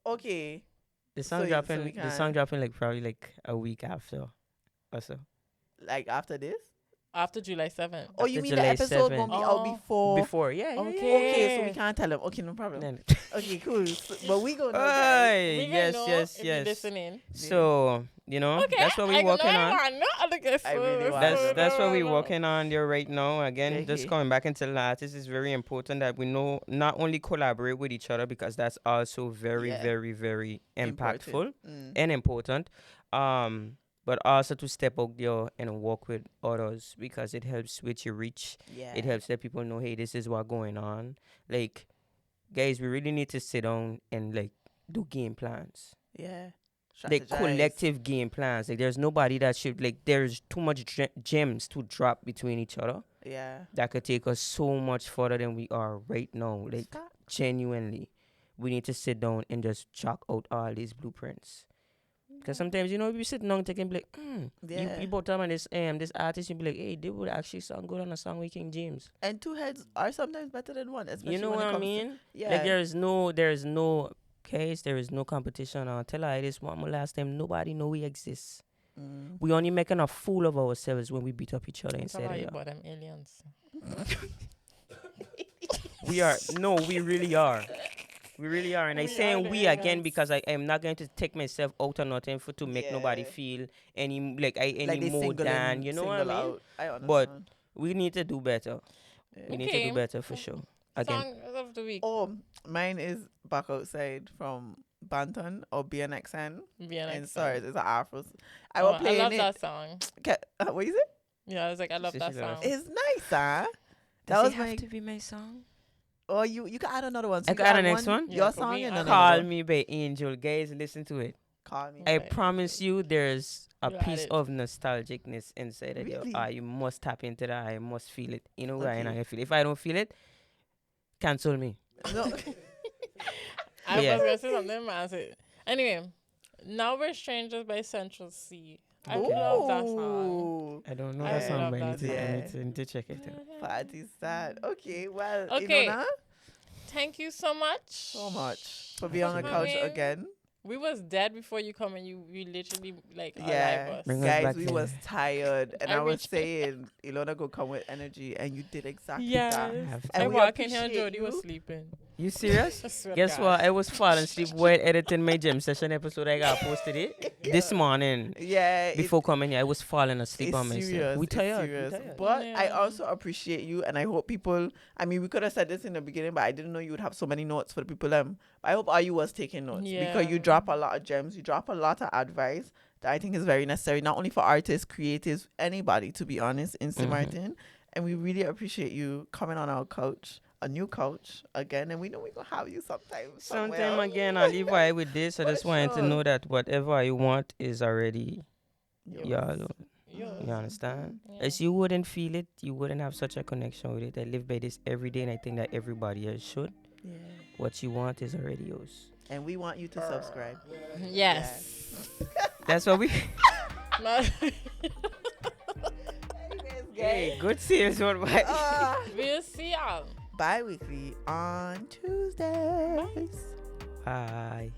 Okay. The So song you- dropping so we the song can- dropping like probably like a week after or so. Like after this? After July 7th. Oh, you After mean July the episode 7th. gonna be out Oh. before? Before, yeah. Okay, so we can't tell him. Okay, no problem. Yeah. Okay, cool. But we gonna know, guys. Hey, We yes, gonna know yes, if you're yes. listening. So, you know, Okay. that's what we're working on. I really want to. That's what we're working on there right now. Again, just Okay. coming back into the artists is very important that we know not only collaborate with each other because that's also very, Yeah. very, very impactful Mm. and important. But also to step out there and work with others because it helps with your reach. Yeah. It helps let people know, hey, this is what's going on. Like, guys, we really need to sit down and like do game plans. Yeah. Like Strategize. collective game plans. Like there's nobody that should like there's too much gems to drop between each other Yeah. that could take us so much further than we are right now. Like genuinely, we need to sit down and just chalk out all these blueprints. Because sometimes, you be sitting down thinking, like, Yeah. you both tell me this artist, you be like, hey, they would actually sound good on a song with King James. And two heads are sometimes better than one, especially You know when what it I comes mean? to, yeah. Like, there is no case, there is no competition. I'll tell her this one more last time, nobody know we exist. We only making a fool of ourselves when we beat up each other It's instead about of you y'all. about them aliens. We really are. We really are. And I We saying are the we again aliens. because I am not going to take myself out or nothing to make nobody Yeah. feel any Like they more single than, in, you know what I single mean? out. I understand. But we need to do better. Yeah. We need to do Okay. better for sure. Again. Song of the week. Oh, mine is Back Outside from Banton or BNXN. And sorry, it's an Afro. I was I playing love it. that song. What is it? Yeah, I was like, I love said that she loves song. It's nice, huh? That Does was it have my. to be my song? Oh, you can add another one. So I you can add add the next one? Yeah, Your could song we and add another Call one. Me by Angel. Guys, listen to it. Call me. I Right. promise you there's a You add piece it. of nostalgicness inside of you. Really? You must tap into that. I must feel it. You know why Okay. I feel it. If I don't feel it, cancel me. No. I Yeah. was going to say something, man. I said- Anyway, Now We're Strangers by Central C. I love that song. Ooh. I don't know I that song, love but that song. I need to check it out. Party sad. Okay, well, Okay. Ilona, Thank you so much. so much for being on the For couch coming. again. We was dead before you come and you literally like Yeah, alive us. Bring us guys, back we there. was tired, and I I was reached- saying, Ilona go come with energy, and you did exactly Yes. that. Have And I we walk in here and appreciate Jody was you. sleeping. You serious? I swear to Guess God. what? I was falling asleep while editing my gym session episode. I got posted it this morning. Yeah, Before coming here, I was falling asleep it's on myself. serious. We It's tired. serious. We tired. But I Yeah. also appreciate you, and I hope people. I mean, we could have said this in the beginning, but I didn't know you would have so many notes for the people. I hope all you was taking notes because you Yeah. drop a lot of gems. You drop a lot of advice that I think is very necessary, not only for artists, creatives, anybody. To be honest, in St. Martin, and we really appreciate you coming on our couch. A new couch again, and we know we're gonna have you sometime. Sometime again, I'll leave why with this. I For just wanted to sure. know that whatever you want is already Yours. y'all. Yours. You understand? Yeah. As you wouldn't feel it, you wouldn't have such a connection with it. I live by this every day, and I think that everybody else should. Yeah. What you want is already yours. And we want you to subscribe. Yes. That's what we. No. Hey, good sales one, bye. We'll see y'all. Bi-weekly on Tuesdays. Bye.